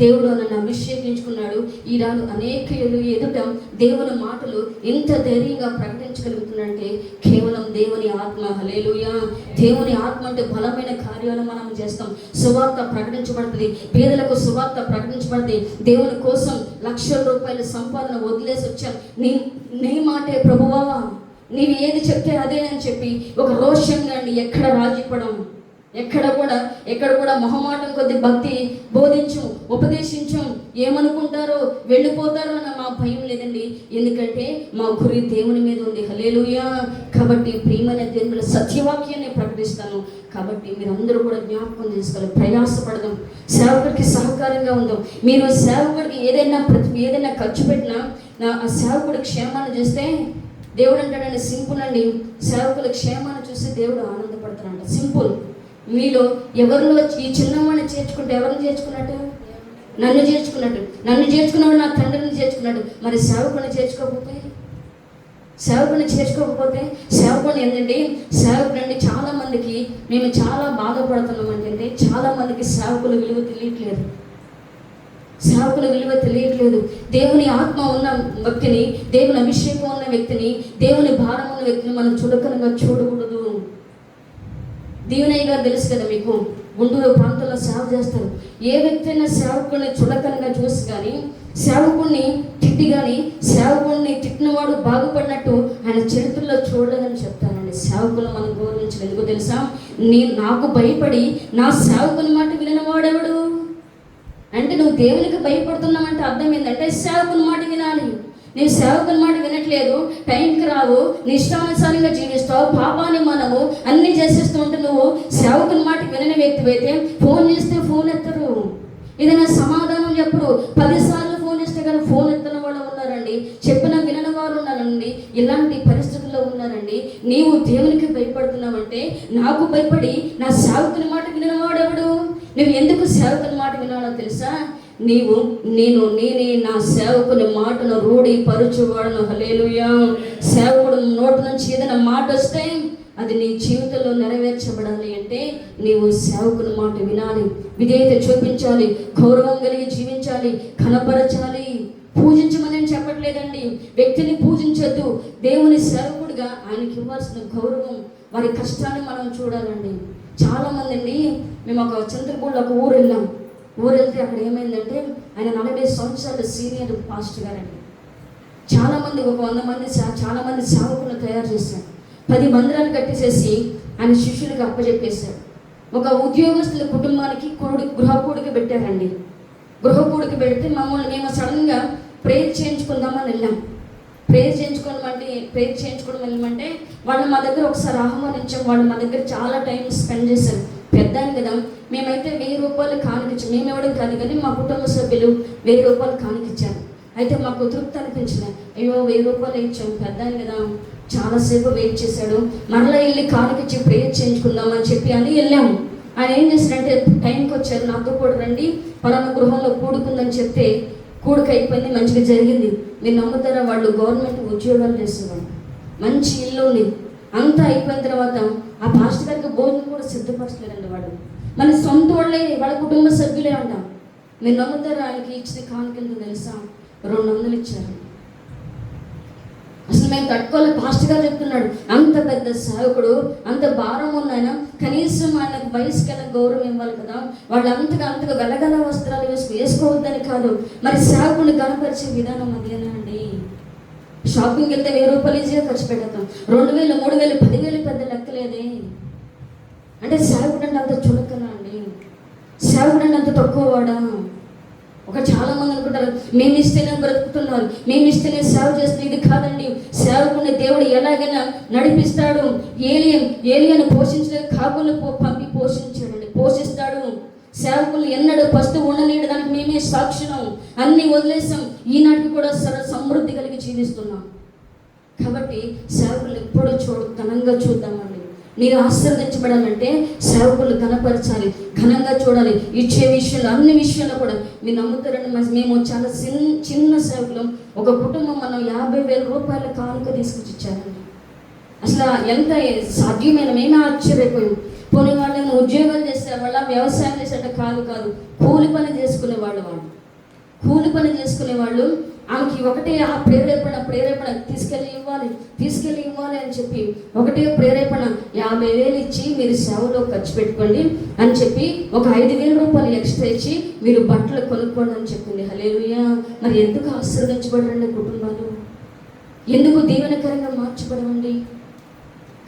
దేవుడు నన్ను అభిషేకించుకున్నాడు. ఈనాడు అనేక ఎదుట దేవుని మాటలు ఇంత ధైర్యంగా ప్రకటించగలుగుతుందంటే కేవలం దేవుని ఆత్మ. హల్లెలూయా. దేవుని ఆత్మ అంటే బలమైన కార్యాలు మనం చేస్తాం. సువార్త ప్రకటించబడుతుంది. పేదలకు సువార్త ప్రకటించబడుతుంది. దేవుని కోసం లక్షల రూపాయల సంపాదన వదిలేసి వచ్చాను. నీ మాటే ప్రభువా, నీవు ఏది చెప్తే అదే అని చెప్పి ఒక రోషంగా అండి. ఎక్కడ రాజీపడం, ఎక్కడ కూడా మొహమాటం కొద్ది భక్తి బోధించు, ఉపదేశించం. ఏమనుకుంటారో, వెళ్ళిపోతారో అన్న మా భయం లేదండి. ఎందుకంటే మా గురి దేవుని మీద ఉంది. హల్లెలూయా. కాబట్టి ప్రియమైన దేవుని సత్యవాక్యాన్ని ప్రకటిస్తాను. కాబట్టి మీరందరూ కూడా జ్ఞాపకం చేసుకోవాలి. ప్రయాసపడదాం. సేవకుడికి సహకారంగా ఉందాం. మీరు సేవకుడికి ఏదైనా ఖర్చు పెట్టినా ఆ సేవకుడి క్షేమాన్ని చూస్తే దేవుడు అంటాడండి, సింపుల్ అండి. సేవకుల క్షేమాన్ని చూసి దేవుడు ఆనందపడతాడంట. సింపుల్. మీలో ఎవరిలో ఈ చిన్నవాడిని చేర్చుకుంటే ఎవరిని చేర్చుకున్నట్టు? నన్ను చేర్చుకున్నట్టు. నన్ను చేర్చుకున్నవాడు నా తండ్రిని చేర్చుకున్నాడు. మరి సేవకుని చేర్చుకోకపోతే సేవకుని ఏంటండి? సేవకుడు చాలా మందికి మేము చాలా బాధపడుతున్నాం. అంటే చాలా మందికి సేవకుల విలువ తెలియట్లేదు. దేవుని ఆత్మ ఉన్న వ్యక్తిని, దేవుని అభిషేకం ఉన్న వ్యక్తిని, దేవుని భారం ఉన్న వ్యక్తిని మనం చులకనగా చూడకూడదు. దీవెనయ్య గారు తెలుసు కదా మీకు, గుంటూరు ప్రాంతంలో సేవ చేస్తారు. ఏ వ్యక్తి అయినా సేవకుడిని చులకనగా చూసి కానీ, సేవకుడిని తిట్టి కానీ, సేవకుడిని తిట్టినవాడు బాగుపడినట్టు ఆయన చరిత్రలో చూడలేదని చెప్తానండి. సేవకులు మనం గౌరవించలేదు. ఎందుకో తెలుసా? నాకు భయపడి నా సేవకుని మాట వినవాడెవడు అంటే, నువ్వు దేవునికి భయపడుతున్నావంటే అర్థం ఏంటంటే సేవకుని మాట వినాలి. నీవు సేవకుని మాట వినట్లేదు, టైంకి రావు, నీ ఇష్టానుసారంగా జీవిస్తావు, పాపాన్ని మనము అన్నీ చేసేస్తూ ఉంటే నువ్వు సేవకుని మాట వినని వ్యక్తి అయితే ఫోన్ చేస్తే ఫోన్ ఎత్తరు. ఏదైనా సమాధానం చెప్పరు. 10 సార్లు ఫోన్ చేస్తే కానీ ఫోన్ ఎత్తని వాళ్ళు ఉన్నారండి. చెప్పిన వినని వారు ఉన్నారండి. ఇలాంటి పరిస్థితుల్లో ఉన్నారండి. నీవు దేవునికి భయపడుతున్నావంటే, నాకు భయపడి నా సేవకుని మాట వినవాడెవడు? నువ్వు ఎందుకు సేవకుని మాట వినాలో తెలుసా? నేనే నా సేవకుని మాటను రూఢీపరచువాడను. హల్లెలూయా. సేవకుడు నోటి నుంచి ఏదైనా మాట వస్తే అది నీ జీవితంలో నెరవేర్చబడాలి అంటే నీవు సేవకుని మాట వినాలి, విధేయత చూపించాలి, గౌరవం కలిగి జీవించాలి, కనపరచాలి. పూజించమని నేను చెప్పట్లేదండి. వ్యక్తిని పూజించొద్దు. దేవుని సేవకుడిగా ఆయనకి ఇవ్వాల్సిన గౌరవం, వారి కష్టాన్ని మనం చూడాలండి. చాలామంది అండి, మేము ఒక చంద్రపూడిలో ఒక ఊరు వెళ్తే అక్కడ ఏమైందంటే, ఆయన 40 సంవత్సరాల సీనియర్ పాస్టర్ గారండి. చాలామంది, ఒక 100 మంది చాలామంది సేవకులను తయారు చేశారు. 10 మందిరాలు కట్టేసేసి ఆయన శిష్యులకు అప్పచెప్పేశారు. ఒక ఉద్యోగస్తుల కుటుంబానికి గృహకూడికి పెట్టారండి. గృహకూడికి పెడితే మేము సడన్గా ప్రేయర్ చేయించుకుందామని వెళ్ళాం. ప్రేయర్ చేయించుకోవడం వెళ్ళమంటే వాళ్ళు మా దగ్గర ఒకసారి ఆహ్వానించాం. వాళ్ళు మా దగ్గర చాలా టైం స్పెండ్ చేశారు. పెద్దాను కదా, మేమైతే 1000 రూపాయలు కానికిచ్చాం. మేము ఇవ్వడం కాదు కానీ మా కుటుంబ సభ్యులు 1000 రూపాయలు కానికిచ్చారు. అయితే మాకు తృప్తి అనిపించలే. అయ్యో 1000 రూపాయలు ఇచ్చాం, పెద్దాను కదా, చాలాసేపు వెయిట్ చేశాడు, మరలా వెళ్ళి కానికిచ్చి ప్రేయర్ చేయించుకుందామని చెప్పి అని వెళ్ళాము. ఆయన ఏం చేశారంటే, టైంకి వచ్చారు, నాతో కూడా రండి, పలానా గృహంలో కూడుకుందని చెప్తే కూడిక అయిపోయింది, మంచిగా జరిగింది. మీరు నమ్ముతారా? వాళ్ళు గవర్నమెంట్ ఉద్యోగాలు చేస్తున్నారు, మంచి ఇల్లు ఉంది. అంతా అయిపోయిన తర్వాత ఆ పాస్టర్ గారికి భోజనం కూడా సిద్ధపరచలేదండి. వాడు మన సొంత వాళ్ళే, వాళ్ళ కుటుంబ సభ్యులే అంట. మీరు నమ్ముతారా? ఆయనకి ఇచ్చింది కానుకెంత తెలుసా? 200 ఇచ్చారు. అసలు మేము తట్టుకోవాలి. పాస్టర్ గారు చెప్తున్నాడు, అంత పెద్ద సేవకుడు, అంత భారం ఉన్నాయన, కనీసం ఆయనకు వయసుకైనా గౌరవం ఇవ్వాలి కదా. వాళ్ళు అంతగా గలగల వస్త్రాలు వేసుకోవద్దని కాదు, మరి సేవకుని గణపరిచే విధానం అదేనా అండి? షాపింగ్కి వెళ్తే 1000 రూపాయలు ఈజీగా ఖర్చు పెడతాం. 2000, 3000, 10,000 పెద్ద లెక్కలేదే. అంటే సేవకుడు అంటే అంత చులకనా అండి? సేవకుడు అంటే అంత తక్కువ వాడా? చాలా మంది అనుకుంటారు మాట్లాడతారు, మేము ఇస్తేనే బ్రతుకుతున్నారు, మేము ఇస్తేనే సేవ చేస్తున్నారు. ఇది కాదండి. సేవకుని దేవుడు ఎలాగైనా నడిపిస్తాడు. ఏలియను పోషించలేదు, కాకులను పంపి పోషిస్తాడు. సేవకులు ఎన్నడూ పస్తు ఉండలేడు, దానికి మేమే సాక్షులం. అన్ని వదిలేసాం, ఈనాటికి కూడా సమృద్ధి కలిగి జీవిస్తున్నాం. కాబట్టి సేవకులు ఎప్పుడూ ఘనంగా చూద్దామండి. మీరు ఆశీర్వదించబడాలంటే సేవకులు ఘనపరచాలి, ఘనంగా చూడాలి. ఇచ్చే విషయంలో, అన్ని విషయాల్లో కూడా మీరు నమ్ముతారండి. మేము చాలా చిన్న సేవకులు. ఒక కుటుంబం మనం 50,000 రూపాయల కానుక తీసుకొచ్చి ఇచ్చారండి. అసలు ఎంత సాధ్యమైన, మేమే ఆశ్చర్యపోయాం. పోనీ వాళ్ళని ఉద్యోగాలు చేసేవాళ్ళ, వ్యవసాయం చేసేట కాదు, కూలి పని చేసుకునేవాళ్ళు. ఆమెకి ఒకటే ఆ ప్రేరేపణ తీసుకెళ్ళి ఇవ్వాలి అని చెప్పి ఒకటే ప్రేరేపణ, 50,000 ఇచ్చి మీరు సేవలో ఖర్చు పెట్టుకోండి అని చెప్పి ఒక 5,000 రూపాయలు ఎక్స్ట్రా ఇచ్చి మీరు బట్టలు కొనుక్కోండి అని చెప్పింది. హల్లెలూయా. మరి ఎందుకు ఆశీర్వదించబడండి కుటుంబాలు? ఎందుకు దీవెనకరంగా మార్చబడమండి?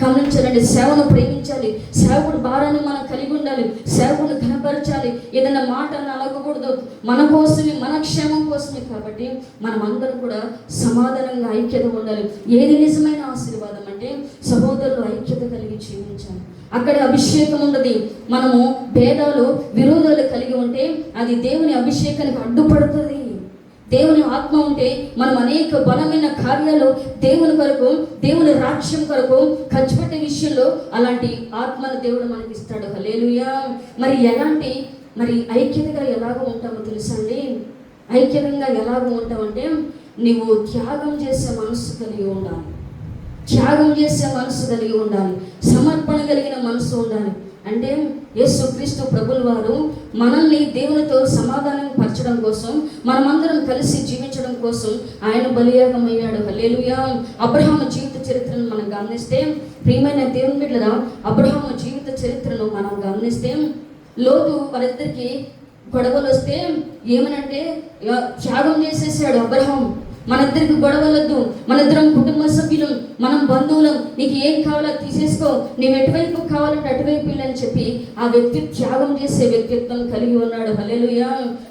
గమనించాలండి. సేవను ప్రేమించాలి, సేవకుడు భారాన్ని మనం కలిగి ఉండాలి, సేవకుడు ఘనపరచాలి. ఏదైనా మాట అలగకూడదు, మన కోసమే, మన క్షేమం కోసమే. కాబట్టి మనం అందరం కూడా సమాధానంగా ఐక్యత ఉండాలి. ఏది నిజమైన ఆశీర్వాదం అంటే సహోదరులు ఐక్యత కలిగి జీవించాలి. అక్కడ అభిషేకం ఉండదు. మనము భేదాలు, విరోధాలు కలిగి ఉంటే అది దేవుని అభిషేకానికి అడ్డుపడుతుంది. దేవుని ఆత్మ ఉంటే మనం అనేక బలమైన కార్యాలు దేవుని కొరకు, దేవుని రాజ్యం కొరకు ఖర్చు పెట్టే విషయంలో అలాంటి ఆత్మను దేవుడు మనకి ఇస్తాడు. హల్లెలూయా. మరి ఐక్యతగా ఎలాగో ఉంటామో తెలుసా అండి? ఐక్యతంగా ఎలాగో ఉంటామంటే నీవు త్యాగం చేసే మనసు కలిగి ఉండాలి, సమర్పణ కలిగిన మనసు ఉండాలి. అంటే యేసుక్రీస్తు ప్రభుల వారు మనల్ని దేవునితో సమాధానం పరచడం కోసం, మనమందరం కలిసి జీవించడం కోసం ఆయన బలియాగం అయ్యాడు. హల్లెలూయా. అబ్రహాము జీవిత చరిత్రను మనం గమనిస్తే, ప్రియమైన దేవుని బిడ్డలారా, అబ్రహాము జీవిత చరిత్రను మనం గమనిస్తే, లోతు వాళ్ళిద్దరికి గొడవలు వస్తే ఏమనంటే త్యాగం చేసేసాడు అబ్రహాం. మన ఇద్దరికి గొడవలొద్దు, మన ఇద్దరం కుటుంబ సభ్యులం, మనం బంధువులం, నీకు ఏం కావాలో తీసేసుకో, నీవు ఎటువైపు కావాలంటే అటువైపు వెళ్ళని చెప్పి ఆ వ్యక్తి త్యాగం చేసే వ్యక్తిత్వం కలిగి ఉన్నాడు. హల్లెలూయా.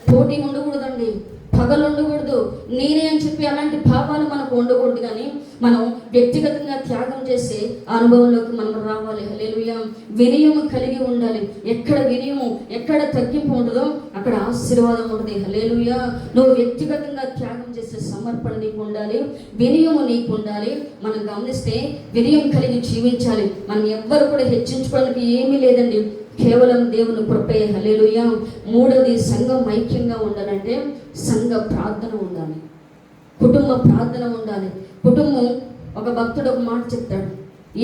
పోటీ ఉండకూడదండి, పగలు ఉండకూడదు, నేనే అని చెప్పి అలాంటి భావాలు మనకు ఉండకూడదు. కానీ మనం వ్యక్తిగతంగా త్యాగం చేసే అనుభవంలోకి మనం రావాలి. హల్లెలూయా. వినయము కలిగి ఉండాలి. ఎక్కడ వినయము, ఎక్కడ తగ్గింపు ఉండదో అక్కడ ఆశీర్వాదం ఉంటుంది. హల్లెలూయా. నువ్వు వ్యక్తిగతంగా త్యాగం చేసే సమర్పణ నీకు ఉండాలి, వినయము నీకు ఉండాలి. మనం గమనిస్తే వినయం కలిగి జీవించాలి. మనం ఎవ్వరు కూడా హెచ్చించుకోవడానికి ఏమీ లేదండి, కేవలం దేవుని కృపే. హల్లెలూయా. మూడవది, సంఘం ఐక్యంగా ఉండాలంటే సంఘ ప్రార్థన ఉండాలి, కుటుంబ ప్రార్థన ఉండాలి. కుటుంబం, ఒక భక్తుడు ఒక మాట చెప్తాడు,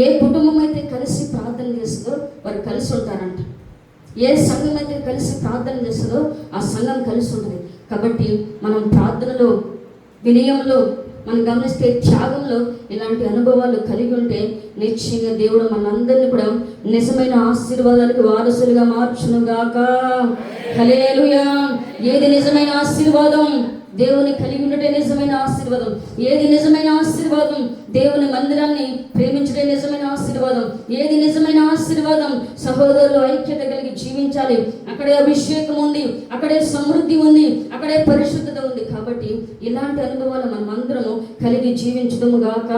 ఏ కుటుంబం అయితే కలిసి ప్రార్థన చేస్తుందో వారు కలిసి ఉంటారంట. ఏ సంఘం అయితే కలిసి ప్రార్థన చేస్తుందో ఆ సంఘం కలిసి ఉంటుంది. కాబట్టి మనం ప్రార్థనలో, వినయంలో, మనం గమనిస్తే త్యాగంలో ఇలాంటి అనుభవాలు కలిగి ఉంటే నిశ్చయంగా దేవుడు మనందరినీ కూడా నిజమైన ఆశీర్వాదాలకు వారసులుగా మార్చునుగాక. హల్లెలూయా. ఏది నిజమైన ఆశీర్వాదం? దేవుని కలిగి ఉండటే నిజమైన ఆశీర్వాదం. ఏది నిజమైన ఆశీర్వాదం? దేవుని మందిరాన్ని ప్రేమించడే నిజమైన ఆశీర్వాదం. ఏది నిజమైన ఆశీర్వాదం? సహోదరులు ఐక్యత కలిగి జీవించాలి. అక్కడే అభిషేకం ఉంది, అక్కడే సమృద్ధి ఉంది, అక్కడే పరిశుద్ధత ఉంది. కాబట్టి ఇలాంటి అనుభవాలు మనం అందరము కలిగి జీవించడము గాక.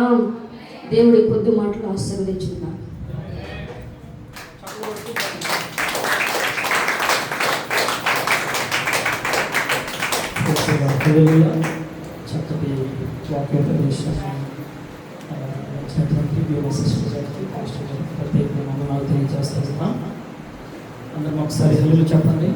దేవుడి కొద్ది మాటలు ఆశీర్వదించుగా. చక్కటి వాక్యోపదేశాన్ని ప్రత్యేకంగా తెలియజేస్తున్నాం. అందరం ఒకసారి హల్లెలూయా చెప్పండి.